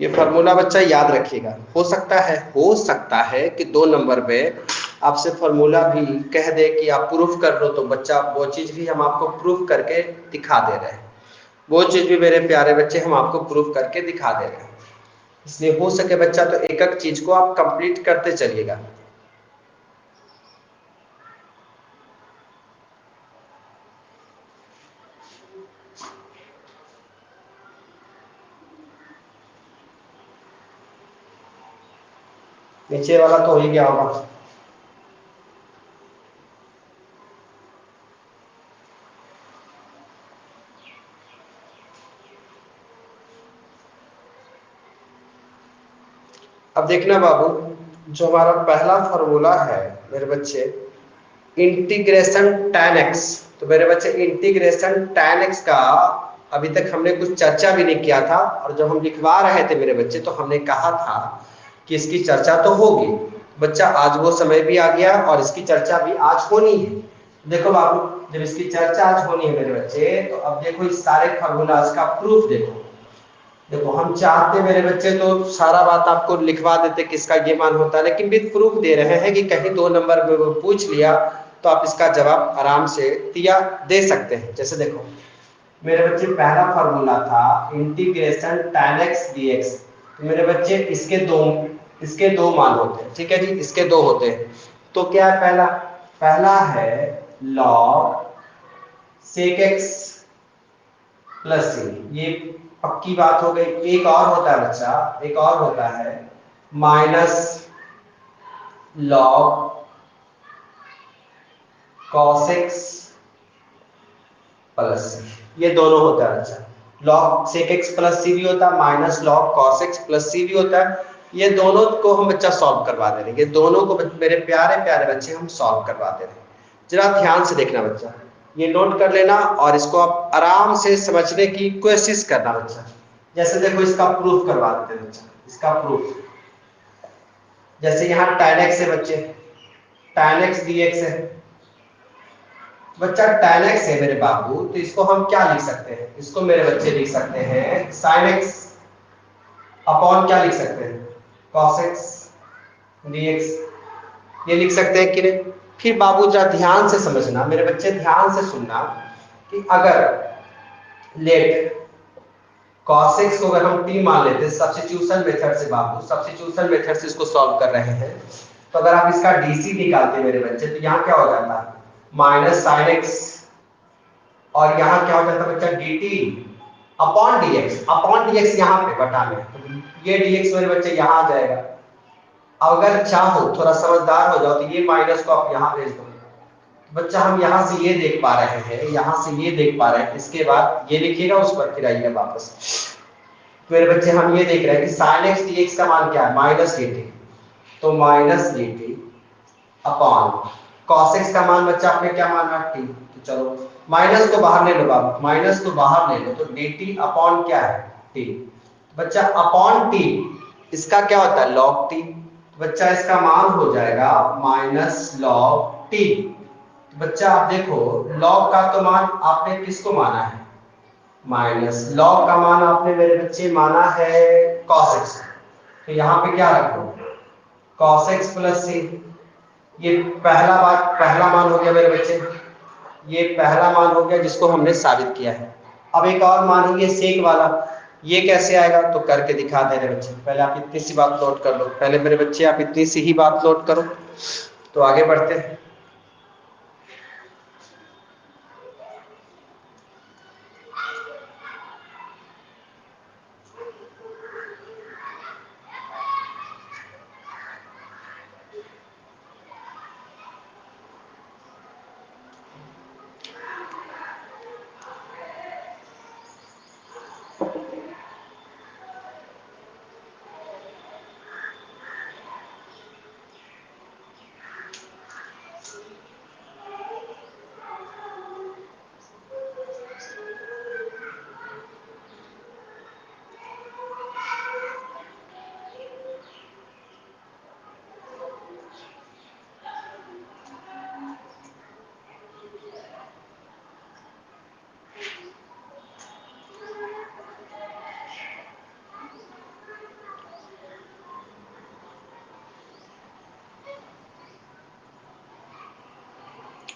ये फार्मूला बच्चा याद रखिएगा, हो सकता है कि 2 नंबर पे आपसे फार्मूला भी कह दे कि आप प्रूफ कर लो, तो बच्चा वो चीज भी हम आपको प्रूफ करके दिखा दे रहे हैं, वो चीज भी मेरे प्यारे बच्चे हम आपको प्रूफ करके दिखा दे रहे हैं, इसलिए हो सके बच्चा तो एक एक चीज को आप कंप्लीट करते चलिएगा। नीचे वाला तो हो ही गया होगा। अब देखना बाबू, जो हमारा पहला फॉर्मूला है मेरे बच्चे, इंटीग्रेशन tan x, तो मेरे बच्चे इंटीग्रेशन tan x का अभी तक हमने कुछ चर्चा भी नहीं किया था, और जब हम लिखवा रहे थे मेरे बच्चे तो हमने कहा था कि इसकी चर्चा तो होगी बच्चा, आज वो समय भी आ गया और इसकी चर्चा भी आज होनी है। देखो बाबू, जब इसकी चर्चा आज होनी है मेरे बच्चे, तो अब देखो इस सारे फॉर्मूलाज का प्रूफ देखो, देखो हम चाहते मेरे बच्चे तो सारा बात आपको लिखवा देते किसका ये मान होता है, लेकिन विद प्रूफ दे रहे हैं कि कहीं 2 नंबर में वो पूछ लिया तो आप इसका जवाब आराम से दिया दे सकते हैं। जैसे देखो मेरे बच्चे पहला फॉर्मूला था इंटीग्रेशन tan x dx, तो मेरे बच्चे इसके दो मान होते हैं, ठीक है जी, इसके 2 होते हैं, तो क्या है पहला, पहला है log sec x plus C, ये पक्की बात हो गई। एक और होता है बच्चा, एक और होता है minus log cos x plus C, ये दोनों होता है बच्चा, log sec x plus C भी होता है, minus log cos x plus C भी होता है, ये दोनों को हम बच्चा सॉल्व करवा दे रहे हैं, ये दोनों को मेरे प्यारे प्यारे बच्चे हम सॉल्व करवा दे रहे हैं। जरा ध्यान से देखना बच्चा, ये नोट कर लेना और इसको आप आराम से समझने की कोशिश करना बच्चा। जैसे देखो इसका प्रूफ करवा देते हैं बच्चा, इसका प्रूफ, जैसे यहाँ tan x है बच्चे, tan x dx है बच्चा, tan x है मेरे बाबू, तो इसको हम क्या लिख सकते हैं, इसको मेरे बच्चे लिख सकते हैं sin x अपॉन क्या लिख सकते हैं cos x dx, ये लिख सकते हैं कि नहीं। फिर बाबू जरा ध्यान से समझना मेरे बच्चे, ध्यान से सुनना कि अगर लेट cos x को अगर हम t मान लेते हैं सब्स्टिट्यूशन मेथड से, बाबू सब्स्टिट्यूशन मेथड से इसको सॉल्व कर रहे हैं, तो अगर आप इसका dc निकालते मेरे बच्चे तो यहाँ क्या हो जाता है माइनस sin x, और यहाँ क्या हो जाता है बच्चा dt अपॉन dx यहाँ पे बटा में, तो ये dx मेरे बच्चे यहाँ आ जाएगा। अगर चाहो थोड़ा समझदार हो जाओ तो ये माइनस को आप यहाँ भेज दो बच्चा, हम यहाँ से ये देख पा रहे हैं, यहाँ से ये देख पा रहे हैं, इसके बाद ये लिखिएगा उस पर फिर आइएगा वापस। तो मेरे बच्चे हम ये देख रहे हैं कि sin x dx का मान क्या है माइनस dt, तो minus dt upon cos x का मान बच्चा आपने क्या माना t, तो चलो माइनस को बाहर ले लो बाबू, माइनस को बाहर ले लो तो dt अपॉन क्या है t, बच्चा अपॉन t इसका क्या होता है log t, बच्चा इसका मान हो जाएगा माइनस log t। बच्चा आप देखो log का तो मान आपने किसको माना है माइनस, log का मान आपने मेरे बच्चे माना है cos x, तो यहाँ पे क्या रखो cos x प्लस c, ये पहला मान हो गया मेरे बच्चे, ये पहला मान हो गया जिसको हमने साबित किया है। अब एक और मान है ये सेक वाला, ये कैसे आएगा तो करके दिखा दे रहे बच्चे, पहले आप इतनी सी बात नोट कर लो, पहले मेरे बच्चे आप इतनी सी ही बात नोट करो तो आगे बढ़ते हैं।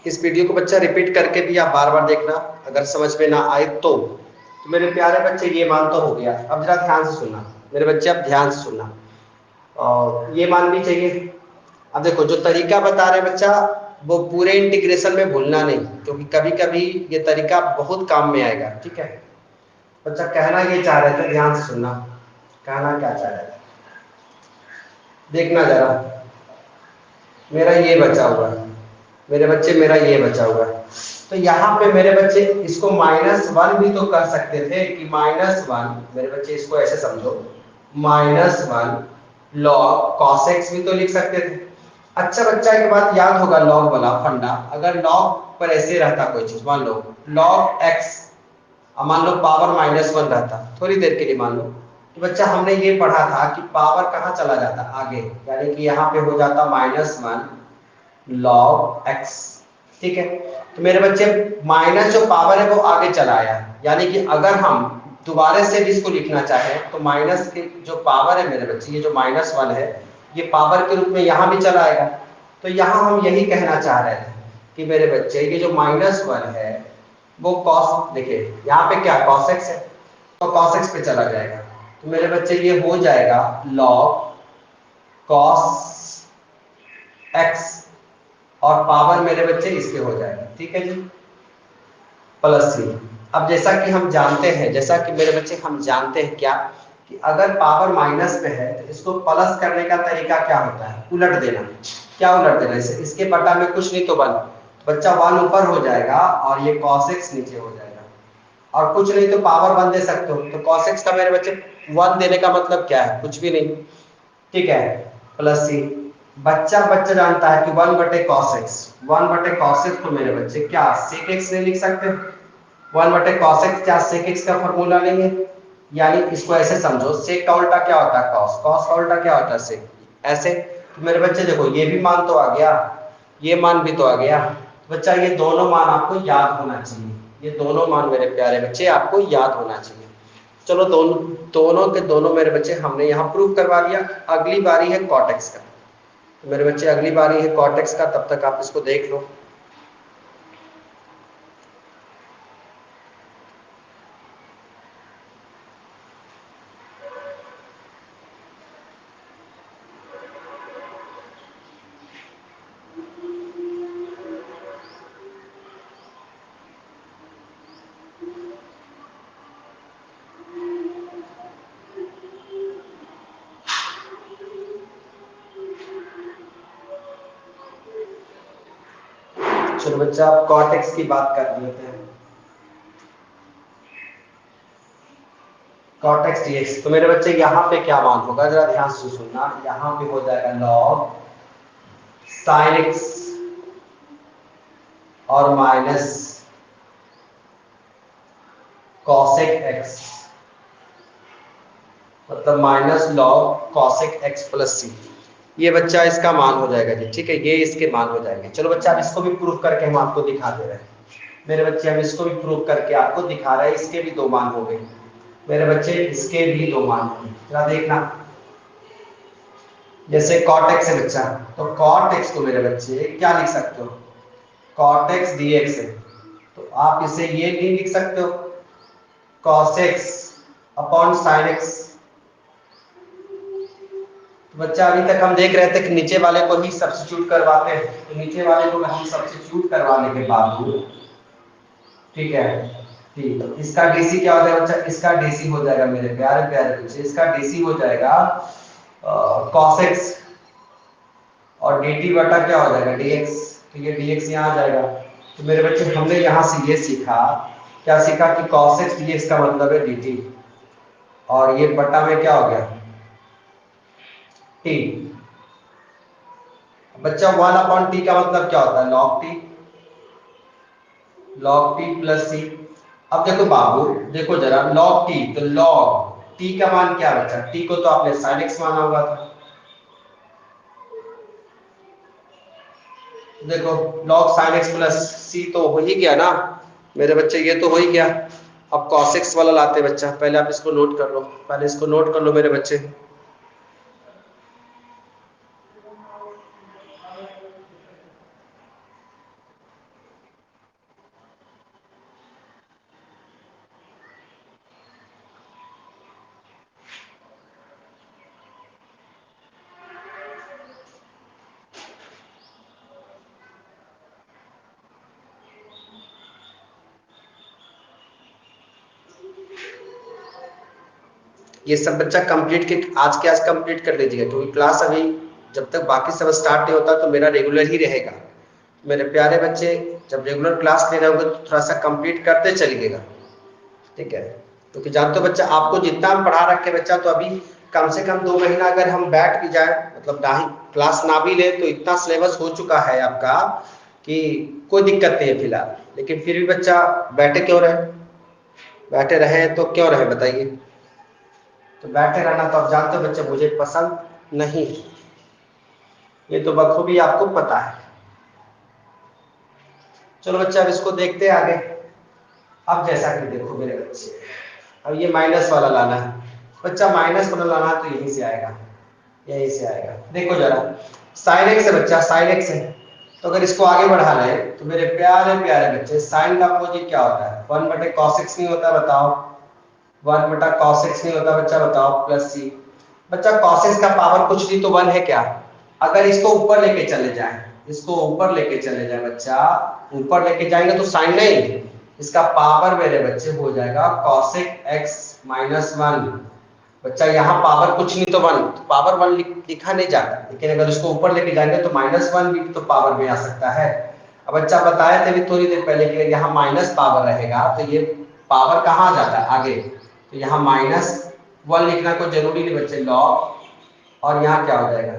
इस वीडियो को बच्चा रिपीट करके भी आप बार बार देखना, अगर समझ में ना आए तो मेरे प्यारे बच्चे ये मान तो हो गया, अब जरा ध्यान से सुनना मेरे बच्चे, अब ध्यान से सुनना और ये मान भी चाहिए। अब देखो जो तरीका बता रहे बच्चा वो पूरे इंटीग्रेशन में भूलना नहीं, क्योंकि कभी कभी ये तरीका बहुत काम में आएगा, ठीक है बच्चा। कहना ये चाह रहे थे, ध्यान से सुनना, कहना क्या चाह रहे थे देखना जरा, मेरा ये बचा हुआ है मेरे बच्चे, मेरा ये बचा हुआ है, तो यहाँ पे मेरे बच्चे इसको -1 भी तो कर सकते थे कि -1 मेरे बच्चे, इसको ऐसे समझो -1 log cos x भी तो लिख सकते थे। अच्छा बच्चा एक बात याद होगा log वाला फंडा, अगर log पर ऐसे रहता कोई चीज, मान लो log x, मान लो पावर -1 रहता थोड़ी देर के लिए मान लो, तो बच्चा हमने ये पढ़ा था कि पावर कहाँ चला जाता आगे, यानी कि यहाँ पे हो जाता -1 log x, ठीक है। तो मेरे बच्चे माइनस जो पावर है वो आगे चला आया, यानी कि अगर हम दोबारा से भी इसको लिखना चाहें तो माइनस की जो पावर है मेरे बच्चे, ये जो -1 है ये पावर के रूप में यहाँ भी चला आएगा। तो यहाँ हम यही कहना चाह रहे थे कि मेरे बच्चे ये जो -1 है वो cos, देखिए यहाँ पे क्या cos x है तो cos x पे चला जाएगा, तो मेरे बच्चे ये हो जाएगा log cos x और पावर मेरे बच्चे इसके हो जाएगा, ठीक है जी, प्लस सी। अब जैसा कि हम जानते हैं, जैसा कि मेरे बच्चे हम जानते हैं क्या कि अगर पावर माइनस पे है तो इसको प्लस करने का तरीका क्या होता है, उलट देना। क्या उलट देना, इसके बटा में कुछ नहीं तो 1, बच्चा 1 ऊपर हो जाएगा और ये cos x नीचे हो जाएगा, और कुछ नहीं तो पावर 1 दे सकते हो, तो cos x का मेरे बच्चे 1 देने का मतलब क्या है, कुछ भी नहीं, ठीक है, प्लस सी। बच्चा जानता है कि 1/cos x, 1/cos x तो मेरे बच्चे क्या sec x नहीं लिख सकते, 1/cos x क्या sec x का फॉर्मूला नहीं है, यानी इसको ऐसे समझो sec का उल्टा क्या होता है cos, cos का उल्टा क्या होता है sec, ऐसे। तो मेरे बच्चे देखो ये भी मान तो आ गया, ये मान भी तो आ गया, बच्चा ये दोनों मान आपको याद होना चाहिए, ये दोनों मान मेरे प्यारे बच्चे आपको याद होना चाहिए। चलो दोनों दोनों के दोनों मेरे बच्चे हमने यहाँ प्रूव करवा दिया। अगली बारी है cot x का, तो मेरे बच्चे अगली बारी है cot x का, तब तक आप इसको देख लो। चलो बच्चा आप cot x की बात कर लेते हैं, cot x dx, तो मेरे बच्चे यहाँ पे क्या मान होगा जरा ध्यान से सुनना, यहाँ पे हो जाएगा log sin x और माइनस कॉसेक एक्स, मतलब minus log cosec x plus C. ये बच्चा इसका मान हो जाएगा जी, ठीक है, ये इसके मान हो जाएंगे। चलो बच्चा अब इसको भी प्रूफ करके हम आपको दिखा दे रहे हैं। मेरे बच्चे हम इसको भी प्रूफ करके आपको दिखा रहे हैं। इसके भी 2 मान हो गए मेरे बच्चे, इसके भी 2 मान हो गए। जरा देखना, जैसे cot x है बच्चा, तो cot x को मेरे बच्चे क्या लिख सकते हो, cot x dx है, तो आप इसे ये नहीं लिख सकते हो cos x upon sin x। तो बच्चा अभी तक हम देख रहे थे कि नीचे वाले को ही सब्स्टिट्यूट करवाते हैं, तो नीचे वाले को हम सब्स्टिट्यूट करवाने के बाद, ठीक है, ठीक, इसका डीसी क्या हो जाएगा बच्चा, इसका डीसी हो जाएगा मेरे प्यारे प्यारे बच्चे, इसका डीसी हो जाएगा cos x, और dt बटा क्या हो जाएगा dx, तो ये dx यहाँ आ जाएगा। तो मेरे बच्चे हमने यहाँ से ये सीखा, क्या सीखा कि cos x dx का मतलब है dt, और ये बटा में क्या हो गया t। बच्चा 1/t का मतलब क्या होता है, log t, log t plus c। अब देखो बाबू, देखो जरा log t, तो log t का मान क्या बच्चा, t को तो आपने sin x माना होगा, था देखो log sin x plus c तो हो ही गया ना मेरे बच्चे, ये तो हो ही गया। अब cos x वाला लाते बच्चा, पहले आप इसको नोट कर लो, पहले इसको नोट कर लो मेरे बच्चे। ये सब बच्चा कंप्लीट के आज कंप्लीट कर लीजिएगा, क्योंकि क्लास अभी जब तक बाकी सब स्टार्ट नहीं होता तो मेरा रेगुलर ही रहेगा। मेरे प्यारे बच्चे, जब रेगुलर क्लास ले रहे होंगे तो थोड़ा सा कंप्लीट करते चलिएगा, ठीक है, क्योंकि जानते हो बच्चा, आपको जितना हम पढ़ा रखे बच्चा, तो अभी कम से कम 2 महीना अगर हम बैठ भी जाए, मतलब ना ही क्लास ना भी ले, तो इतना सिलेबस हो चुका है आपका कि कोई दिक्कत नहीं है फिलहाल। लेकिन फिर भी बच्चा बैठे क्यों रहे, बैठे रहे तो क्यों रहे बताइए, तो बैठे रहना तो आप जानते हो बच्चे मुझे पसंद नहीं है, ये तो बखूबी आपको पता है। चलो बच्चा अब इसको देखते हैं आगे। अब जैसा कि देखो मेरे बच्चे, अब ये माइनस वाला लाना है बच्चा, माइनस वाला लाना है तो यहीं से आएगा, यहीं से आएगा। देखो जरा साइन एक्स है बच्चा, साइन एक्स है, तो अगर इसको आगे बढ़ा रहे तो मेरे प्यारे प्यारे बच्चे, साइन का अपोजिट क्या होता है, 1/cos x नहीं होता, बताओ 1/cos x नहीं होता बच्चा, बताओ प्लस सी। बच्चा cos x का पावर कुछ नहीं तो 1 है क्या, अगर इसको ऊपर लेके चले जाए, इसको ऊपर लेके चले जाए बच्चा, ऊपर लेके जाएंगे तो साइन नहीं, इसका पावर मेरे बच्चे हो जाएगा cosec x माइनस 1। बच्चा यहाँ पावर कुछ नहीं तो 1, तो पावर 1 लिखा नहीं जाता, लेकिन अगर इसको ऊपर लेके जाएंगे तो -1 भी तो पावर में आ सकता है। अब बच्चा बताए थे भी थोड़ी देर पहले कि यहाँ माइनस पावर रहेगा तो ये पावर कहाँ जाता है आगे, तो यहाँ -1 लिखना कोई जरूरी नहीं बच्चे, लॉग, और यहाँ क्या हो जाएगा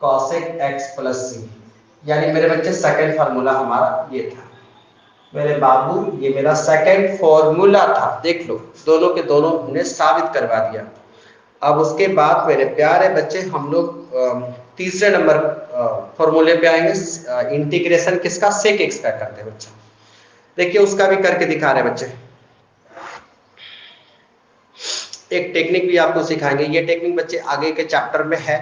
cosec x प्लस सी। यानी मेरे बच्चे सेकंड फार्मूला हमारा ये था मेरे बाबू, ये मेरा सेकंड फॉर्मूला था, देख लो दोनों के दोनों हमने साबित करवा दिया। अब उसके बाद मेरे प्यारे बच्चे हम लोग तीसरे नंबर फॉर्मूले पे आएंगे, इंटीग्रेशन किसका, सेक एक्स का करते हैं बच्चा। देखिए उसका भी करके दिखा रहे बच्चे, एक टेक्निक भी आपको सिखाएंगे। ये टेक्निक बच्चे आगे के चैप्टर में है,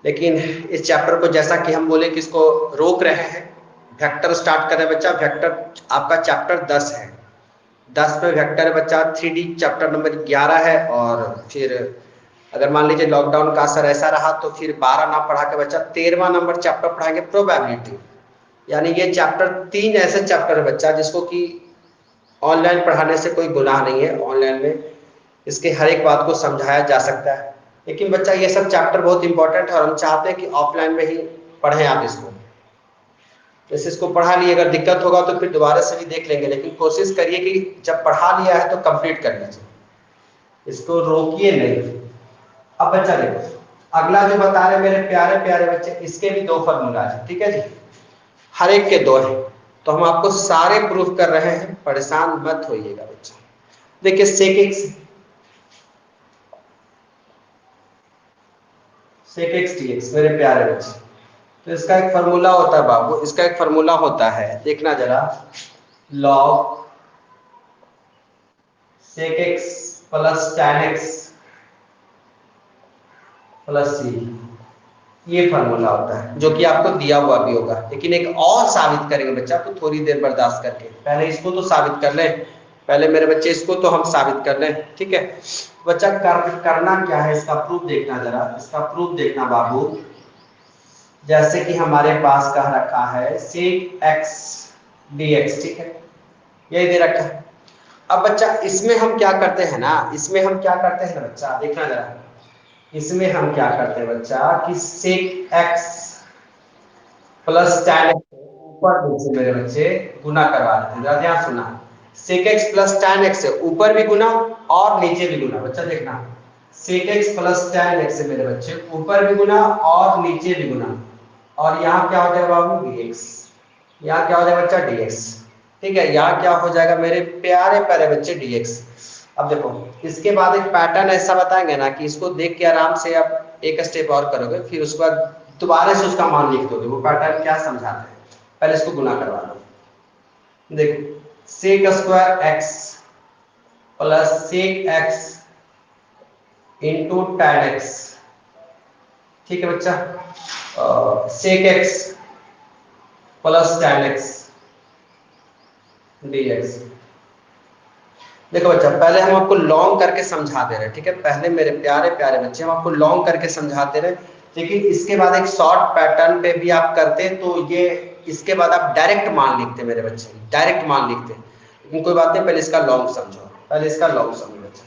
लेकिन इस चैप्टर को जैसा कि हम बोले कि इसको रोक रहे हैं, वेक्टर स्टार्ट कर रहे हैं बच्चा। वेक्टर आपका चैप्टर 10 है, 10 में वेक्टर है बच्चा, 3D चैप्टर नंबर 11 है, और फिर अगर मान लीजिए लॉकडाउन का असर ऐसा रहा तो फिर 12 ना पढ़ा के बच्चा 13वां नंबर चैप्टर पढ़ाएंगे, प्रोबेबिलिटी। यानी ये चैप्टर 3 ऐसे चैप्टर है बच्चा जिसको कि ऑनलाइन पढ़ाने से कोई गुनाह नहीं है, ऑनलाइन में इसके हर एक बात को समझाया जा सकता है। लेकिन बच्चा ये सब चैप्टर बहुत इंपॉर्टेंट है और हम चाहते हैं कि ऑफलाइन में ही पढ़ें आप इसको। जैसे इसको पढ़ा लिए, अगर दिक्कत होगा तो फिर दोबारा से भी देख लेंगे, लेकिन कोशिश करिए कि जब पढ़ा लिया है तो कंप्लीट कर लीजिए, इसको रोकिए नहीं। अब बच्चा देखो अगला जो बता रहे मेरे प्यारे प्यारे बच्चे, इसके भी 2 फॉर्मूला है, ठीक है जी, हर एक के 2 है। तो हम आपको सारे प्रूफ कर रहे हैं, परेशान मत होइएगा बच्चा। देखिए सेक एक्स डी एक्स मेरे प्यारे बच्चे, तो इसका एक फॉर्मूला होता है बाबू, इसका एक फॉर्मूला होता है, देखना जरा, log sec x plus tan x plus C, ये फॉर्मूला होता है जो कि आपको दिया हुआ भी होगा। लेकिन एक और साबित करेंगे बच्चा, तो थोड़ी देर बर्दाश्त करके, पहले इसको तो साबित कर लें, पहले मेरे बच्चे इसको तो हम साबित कर लें, ठीक है। बच्चा करना क्या है, इसका प्रूफ देखना जरा, इसका प्रूफ देखना बाबू। जैसे कि हमारे पास कह रखा है सेक एक्स डी एक्स, ठीक है, यही दे रखा है। अब बच्चा इसमें हम क्या करते हैं ना, इसमें हम क्या करते हैं ना बच्चा, देखना जरा, इसमें हम क्या करते हैं बच्चा कि sec x plus tan x ऊपर नीचे मेरे बच्चे गुना करवा देते हैं, जरा ध्यान सुनना, sec x plus tan x से ऊपर भी गुना और नीचे भी गुना, बच्चा देखना, sec x plus tan x से मेरे बच्चे ऊपर भी गुना और नीचे भी गुना, और यहाँ क्या हो जाएगा बाबू dx, यहाँ क्या हो जाएगा बच्चा dx, ठीक है, यहाँ क्या हो जाएगा मेरे प्यारे प्यारे बच्चे dx। अब देखो इसके बाद एक पैटर्न ऐसा बताएंगे ना कि इसको देख के आराम से आप एक स्टेप और करोगे, फिर उसके बाद दोबारा से उसका मान लिख दोगे। वो पैटर्न क्या समझाते हैं, पहले इसको गुना करवा लो। देखो sec square x plus sec x into tan x, ठीक है बच्चा, sec x plus tan x dx। देखो बच्चा पहले हम आपको लॉन्ग करके समझा दे रहे हैं, ठीक है, पहले मेरे प्यारे प्यारे बच्चे हम आपको लॉन्ग करके समझाते रहे, लेकिन इसके बाद एक शॉर्ट पैटर्न पे भी आप करते तो ये, इसके बाद आप डायरेक्ट मान लिखते मेरे बच्चे, डायरेक्ट मान लिखते। लेकिन कोई बात नहीं, पहले इसका लॉन्ग समझो, पहले इसका लॉन्ग समझो बच्चा।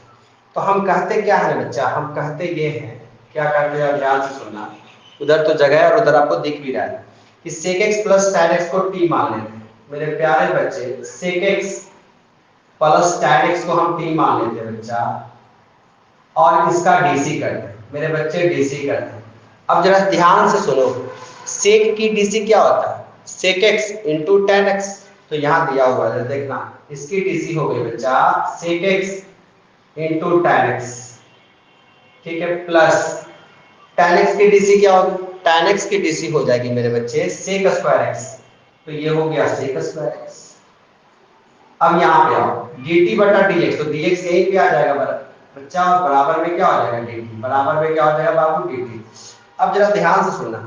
तो हम कहते क्या है बच्चा, हम कहते ये हैं, क्या कहते हैं, ध्यान से सुनना, उधर तो जगह है और उधर आपको दिख भी रहा है कि sec x plus tan x को टी मान लेते हैं मेरे प्यारे बच्चे, sec x plus tan x को हम टी मान लेते हैं बच्चा, और इसका डीसी करते हैं मेरे बच्चे, डीसी करते हैं। अब जरा ध्यान से सुनो, सेक की डीसी क्या होता है, sec x into tan x, तो यहाँ दिया हुआ है देखना, इसकी डीसी हो गई बच्चा sec x into tan x, ठीक है, प्लस टैन एक्स की डीसी क्या होगी, टैन एक्स की डीसी हो जाएगी मेरे बच्चे सेक स्क्वायर एक्स, तो ये हो गया सेक स्क्वायर एक्स। अब यहाँ पे आओ dt बटा dx, तो dx यहीं पे आ जाएगा बच्चा, बराबर में क्या हो जाएगा dt, बराबर में क्या हो जाएगा बाबू dt। अब जरा ध्यान से सुनना,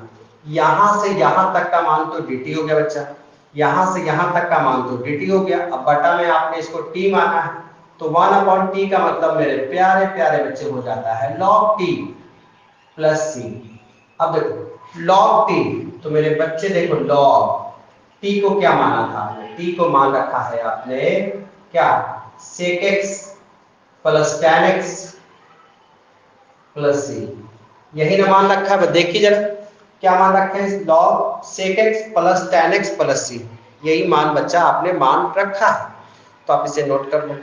यहां से यहां तक का मान तो dt हो गया बच्चा, यहां से यहां तक का मान तो dt हो गया। अब बटा में आपने इसको t माना है, तो 1/t का मतलब मेरे प्यारे प्यारे बच्चे हो जाता है log t प्लस सी। अब देखो log t, तो मेरे बच्चे देखो log t को क्या माना था आपने, t को मान रखा है आपने क्या, sec x plus tan x plus C, यही ना मान रखा है, देखिए जरा क्या मान रखा है, log sec x plus tan x plus C, यही मान बच्चा आपने मान रखा है, तो आप इसे नोट कर लो।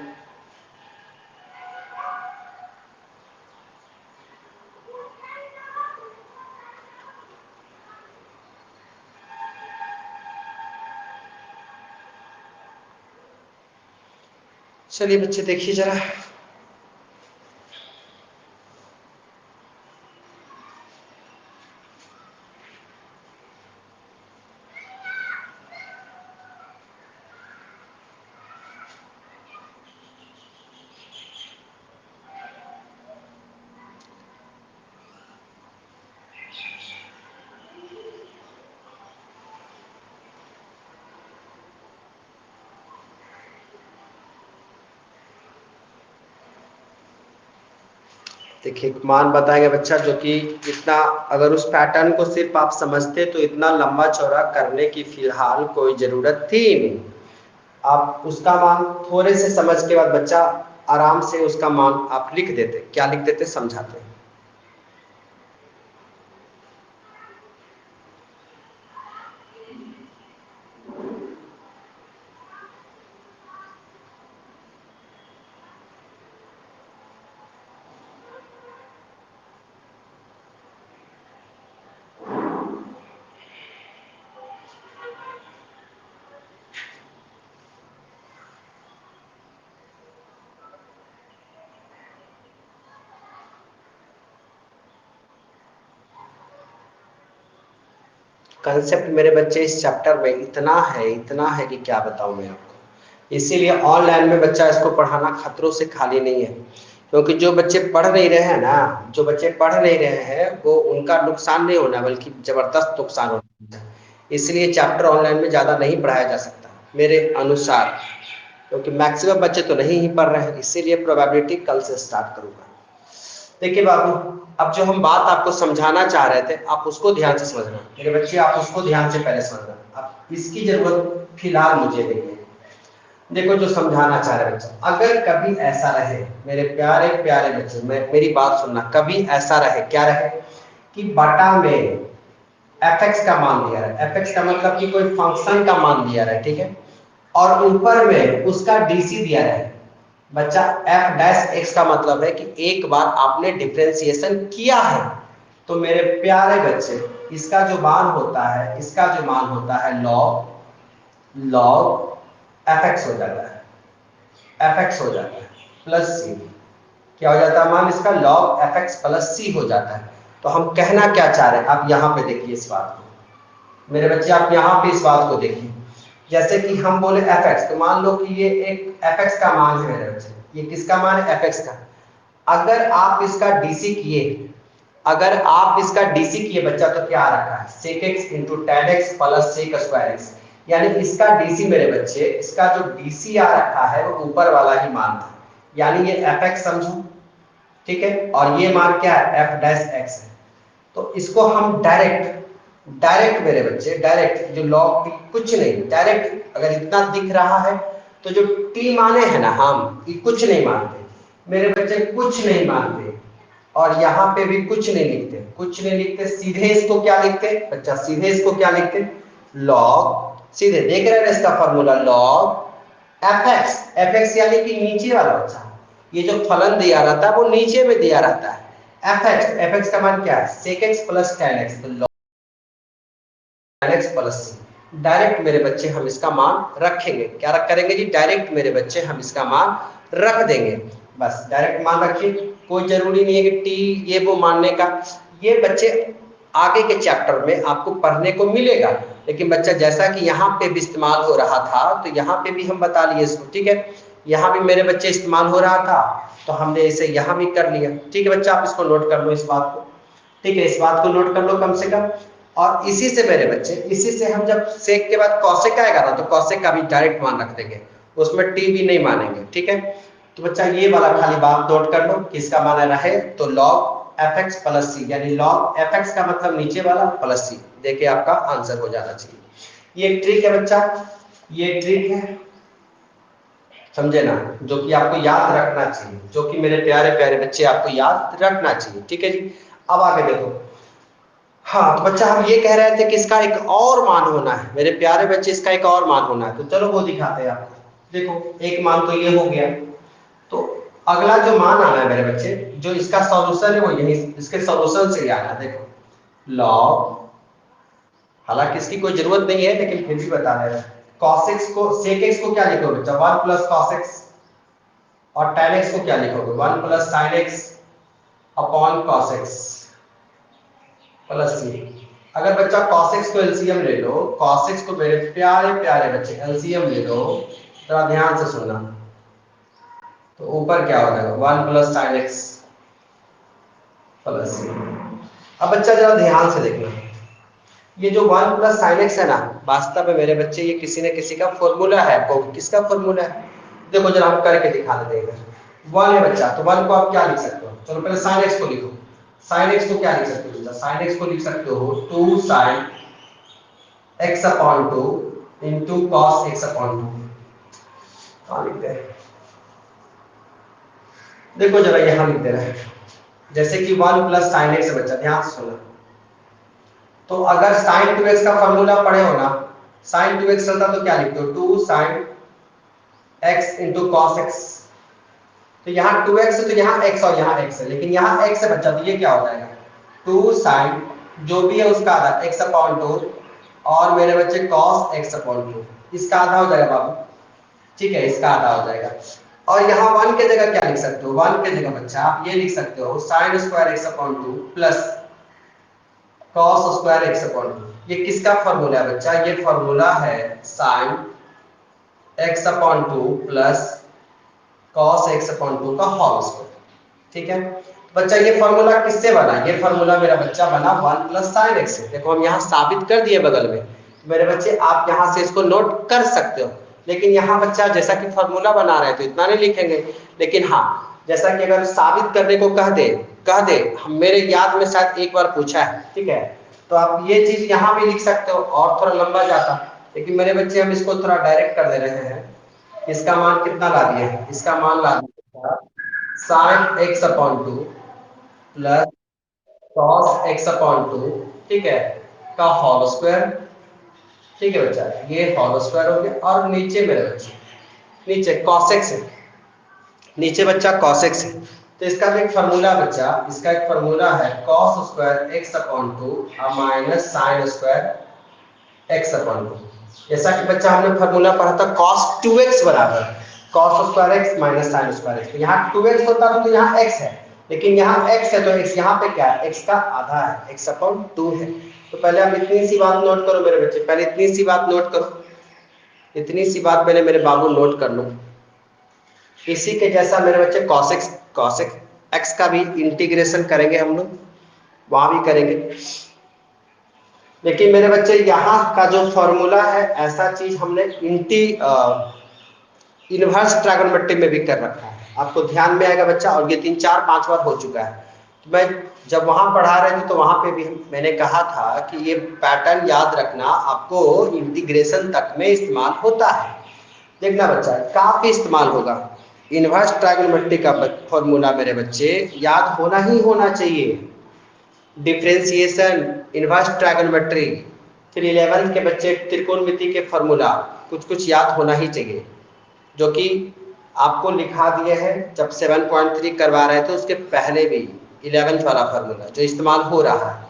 चलिए बच्चे देखिए जरा, देखिए मान बताएंगे बच्चा, जो कि इतना, अगर उस पैटर्न को सिर्फ आप समझते तो इतना लंबा चौड़ा करने की फिलहाल कोई जरूरत थी नहीं। आप उसका मान थोड़े से समझ के बाद बच्चा आराम से उसका मान आप लिख देते, क्या लिख देते समझाते। कंसेप्ट मेरे बच्चे इस चैप्टर में इतना है कि क्या बताऊं मैं आपको। इसीलिए ऑनलाइन में बच्चा इसको पढ़ाना खतरों से खाली नहीं है, क्योंकि जो बच्चे पढ़ नहीं रहे हैं ना, जो बच्चे पढ़ नहीं रहे हैं वो उनका नुकसान नहीं होना बल्कि जबरदस्त नुकसान होना। इसलिए चैप्टर ऑनलाइन में ज़्यादा नहीं पढ़ाया जा सकता मेरे अनुसार, क्योंकि मैक्सिमम बच्चे तो नहीं ही पढ़ रहे हैं। इसीलिए प्रोबेबिलिटी कल से स्टार्ट करूंगा। देखिए बाबू, अब जो हम बात आपको समझाना चाह रहे थे आप उसको ध्यान से समझना मेरे बच्चे, आप उसको ध्यान से पहले समझना। अब इसकी जरूरत फिलहाल मुझे नहीं है। देखो जो समझाना चाह रहे बच्चा, अगर कभी ऐसा रहे मेरे प्यारे प्यारे बच्चे, मेरी बात सुनना, कभी ऐसा रहे, क्या रहे कि बटा में fx का मान दिया है, fx का मतलब कि कोई फंक्शन का मान दिया है, ठीक है, और ऊपर में उसका डीसी दिया है बच्चा। f डैश x का मतलब है कि एक बार आपने डिफरेंशिएशन किया है, तो मेरे प्यारे बच्चे इसका जो मान होता है, इसका जो मान होता है log fx हो जाता है, fx हो जाता है प्लस सी। क्या हो जाता है मान इसका? log fx प्लस सी हो जाता है। तो हम कहना क्या चाह रहे हैं, आप यहाँ पे देखिए इस बात को मेरे बच्चे, आप यहाँ पे इस बात को देखिए। जैसे कि हम बोले fx, तो मान लो कि ये एक fx का मान है मेरे बच्चे, ये किसका मान है? fx का। अगर आप इसका डीसी किए, अगर आप इसका डीसी किए बच्चा, तो क्या आ रखा है? sec x into tan x plus sec square x, यानी इसका डीसी मेरे बच्चे, इसका जो डीसी आ रखा है वो ऊपर वाला ही मान था, यानी ये fx समझो, ठीक है, और ये मान क्या है? f डैश x है। तो इसको हम डायरेक्ट मेरे बच्चे, डायरेक्ट जो लॉग कुछ नहीं, डायरेक्ट अगर इतना दिख रहा है तो जो टी माने हैं ना, हम ये कुछ नहीं मानते मेरे बच्चे, कुछ नहीं मानते, और यहाँ पे भी कुछ नहीं लिखते, कुछ नहीं लिखते। सीधे इसको क्या लिखते बच्चा? सीधे इसको क्या लिखते? लॉग, सीधे देख रहे हैं इसका फॉर्मूला, लॉग fx यानी कि नीचे वाला बच्चा, ये जो फलन दिया रहता है वो नीचे में दिया रहता है। fx का मान क्या है? sec x plus tan x, तो log tan x plus c। Direct मेरे बच्चे हम इसका मान रखेंगे, क्या रख करेंगे जी? डायरेक्ट मेरे बच्चे हम इसका मान रख देंगे, बस डायरेक्ट मान रखिए। कोई जरूरी नहीं है कि टी ये वो मानने का, ये बच्चे आगे के चैप्टर में आपको पढ़ने को मिलेगा। लेकिन बच्चा जैसा कि यहाँ पे भी इस्तेमाल हो रहा था, तो यहाँ पे भी हम बता लिए इसको, ठीक है, यहाँ भी मेरे बच्चे इस्तेमाल हो रहा था, तो हमने इसे यहाँ भी कर लिया, ठीक है बच्चा, आप इसको नोट कर लो इस बात को, ठीक है, इस बात को नोट कर लो कम से कम। और इसी से मेरे बच्चे, इसी से हम जब सेक के बाद कौशिक आएगा ना, तो कौशिक का भी डायरेक्ट मान रख देंगे, उसमें टी भी नहीं मानेंगे, ठीक है। तो बच्चा ये वाला खाली बात नोट कर लो कि इसका मान रहे तो log fx प्लस सी, यानी log fx का मतलब नीचे वाला प्लस सी, देखिए आपका आंसर हो जाना चाहिए। ये ट्रिक है बच्चा, ये ट्रिक है, समझे ना, जो कि आपको याद रखना चाहिए, जो कि मेरे प्यारे प्यारे बच्चे आपको याद रखना चाहिए, ठीक है जी। अब आगे देखो, हाँ तो बच्चा हम ये कह रहे थे कि इसका एक और मान होना है मेरे प्यारे बच्चे, इसका एक और मान होना है, तो चलो वो दिखाते हैं आपको। देखो एक मान तो ये हो गया, तो अगला जो मान आना है मेरे बच्चे, जो इसका सॉल्यूशन है वो यही, इसके सॉल्यूशन से ही आना है। देखो लॉग, हालांकि इसकी कोई जरूरत नहीं है लेकिन फिर भी बता रहे हैं, cos x को, sec x को क्या लिखोगे बच्चा? 1 प्लस cos x, और tan x को क्या लिखोगे? 1 plus sin x upon cos x plus c। अगर बच्चा cos x को एलसीएम ले लो, cos x को मेरे प्यारे प्यारे बच्चे एलसीएम ले लो, जरा ध्यान से सुनना, तो ऊपर क्या हो जाएगा? 1 plus sin x plus c। अब बच्चा जरा ध्यान से देखना, ये जो 1 प्लस sin x है ना, वास्तव में मेरे बच्चे ये किसी न किसी का फॉर्मूला है, किसका फॉर्मूला है? देखो जरा हम करके दिखा देते हैं। 1 है बच्चा, तो 1 को आप क्या लिख सकते हो? चलो पहले sin x को लिखो, sin x को क्या लिख सकते हो? sin x को लिख सकते हो 2 sin x upon 2 into cos x upon 2। कहाँ लिखते हैं? देखो जरा यहाँ लिख दे रहे हैं, जैसे कि 1 प्लस sin x है बच्चा, ध्यान से सुनना। तो अगर sin 2x का फॉर्मूला पढ़े हो ना, sin 2x चलता तो क्या लिखते हो? 2 sin x into cos x। तो यहाँ 2x है तो यहाँ x और यहाँ x है, लेकिन यहाँ x है बच्चा, तो ये क्या हो जाएगा? 2 sin जो भी है उसका आधा x अपॉन 2, और मेरे बच्चे cos x अपॉन 2, इसका आधा हो जाएगा बाबू, ठीक है, इसका आधा हो जाएगा। और यहाँ 1 के जगह क्या लिख सकते हो? 1 के जगह बच्चा आप ये लिख सकते हो sin square x upon 2 plus cos square x upon 2। ये किसका फॉर्मूला है बच्चा? ये फॉर्मूला है sine x upon 2 plus cos x upon 2 का होल स्क्वायर। ठीक है बच्चा, ये फॉर्मूला किससे बना? ये फॉर्मूला मेरा बच्चा बना 1 प्लस साइन एक्स से। देखो हम यहाँ साबित कर दिए बगल में, मेरे बच्चे आप यहाँ से इसको नोट कर सकते हो। लेकिन यहाँ बच्चा जैसा कि फॉर्मूला बना रहे हैं तो इतना नहीं लिखेंगे, लेकिन हाँ जैसा कि अगर साबित करने को कह दे हम, मेरे याद में शायद एक बार पूछा है, ठीक है, तो आप ये चीज यहाँ भी लिख सकते हो और थोड़ा लंबा जाता, लेकिन मेरे बच्चे हम इसको थोड़ा डायरेक्ट कर दे रहे हैं। इसका मान कितना ला दिया है? इसका मान ला दिया sign x upon 2 plus cos x upon 2, ठीक है, का होल स्क्वायर। ठीक है बच्चा, ये होल स्क्वायर हो गया। और नीचे मेरे बच्चे, नीचे cos x है, नीचे बच्चा cos x है, तो इसका भी एक फार्मूला बच्चा, इसका एक फार्मूला है cos square x upon 2 minus sine square x upon 2। जैसा कि बच्चा हमने फार्मूला पढ़ा था cos 2x बराबर cos square x minus sine square x। तो यहाँ 2x होता तो यहाँ x है, लेकिन यहाँ x है तो x यहाँ पे क्या है? x का आधा है, x अपॉन 2 है। तो पहले आप इतनी सी बात नोट करो मेरे बच्चे, पहले इतनी सी बात नोट करो, इतनी सी बात पहले मेरे बाबू नोट कर लो। इसी के जैसा मेरे बच्चे cos x का भी इंटीग्रेशन करेंगे हम लोग, वहां भी करेंगे। लेकिन मेरे बच्चे यहाँ का जो फॉर्मूला है ऐसा चीज हमने इनवर्स ट्रायगोनोमेट्री में भी कर रखा है, आपको ध्यान में आएगा बच्चा। और ये 3 4 5 बार हो चुका है। तो मैं जब वहां पढ़ा रहे थे तो वहां पे भी मैंने कहा था कि ये पैटर्न याद रखना, आपको इंटीग्रेशन तक में इस्तेमाल होता है। देखना बच्चा काफी इस्तेमाल होगा। इनवर्स ट्रायगोनोमेट्री का फॉर्मूला मेरे बच्चे याद होना ही होना चाहिए। डिफरेंशिएशन, इनवर्स ट्रायगोनोमेट्री, फिर 11th के बच्चे त्रिकोणमिति के फॉर्मूला कुछ कुछ याद होना ही चाहिए, जो कि आपको लिखा दिए हैं जब 7.3 करवा रहे थे उसके पहले भी 11th वाला फॉर्मूला जो इस्तेमाल हो रहा है।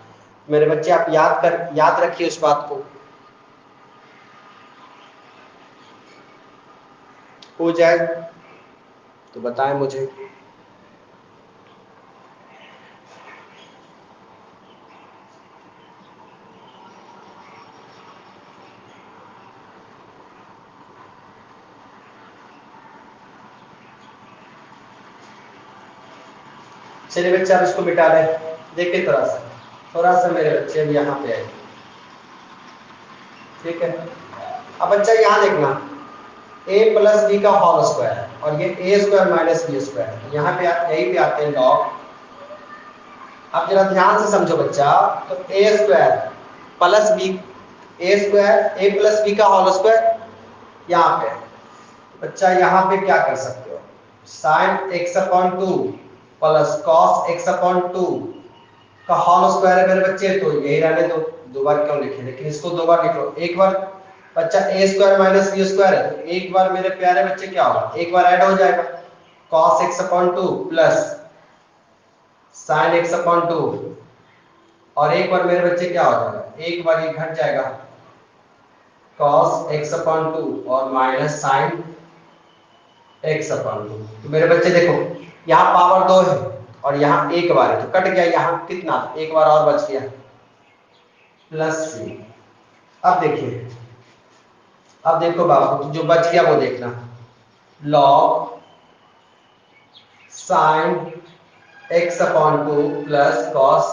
मेरे बच्चे आप याद रखिए उस बात को। हो जाए तो बताएं मुझे। चलिए बच्चे आप इसको मिटा दें, देखिए थोड़ा सा मेरे बच्चे अब यहाँ पे आए, ठीक है। अब बच्चा यहाँ देखना a प्लस बी का होल स्क्वायर और ये a square minus B square, यहाँ पे यहीं पे आते हैं लॉग। अब जरा ध्यान से समझो बच्चा, तो a square plus B, a square a plus B का होल स्क्वायर यहाँ पे बच्चा, यहाँ पे क्या कर सकते हो? Sine x upon 2 plus cos x upon 2 का होल स्क्वायर है मेरे बच्चे, तो यही रहने दो, दो बार क्यों लिखे, लेकिन इसको दो बार लिख लो। एक बार बच्चा ए स्क्वायर माइनस बी स्क्वायर है, तो एक बार मेरे प्यारे बच्चे क्या होगा? एक बार ऐड हो जाएगा cos x upon 2 plus sin x upon 2, और एक बार मेरे बच्चे क्या हो जाएगा? एक बार ये घट जाएगा cos x अपॉन 2 और माइनस sin x अपॉन 2। तो मेरे बच्चे देखो यहाँ पावर 2 है और यहाँ एक बार है, तो कट गया, यहाँ कितना एक बार और बच गया प्लस c। अब देखिए, अब देखो बाबू जो बच गया वो देखना, log sine x upon 2 plus cos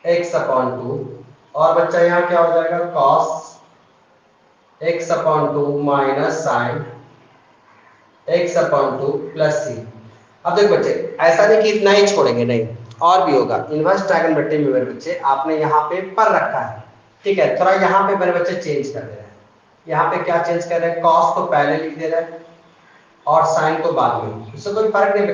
x upon 2, और बच्चा यहाँ क्या हो जाएगा? cos x upon 2 minus sine x upon 2 plus c। अब देखो बच्चे ऐसा नहीं कि इतना ही छोड़ेंगे, नहीं और भी होगा। इनवर्स ट्रायगोनोमेट्री में मेरे बच्चे आपने यहाँ पे पढ़ रखा है, ठीक है। थोड़ा यहाँ पे मेरे बच्चे चेंज कर दे रहे हैं, यहाँ पे क्या चेंज कर रहे हैं? cos को पहले लिख दे रहे हैं और साइन को बाद में, इससे कोई फर्क नहीं।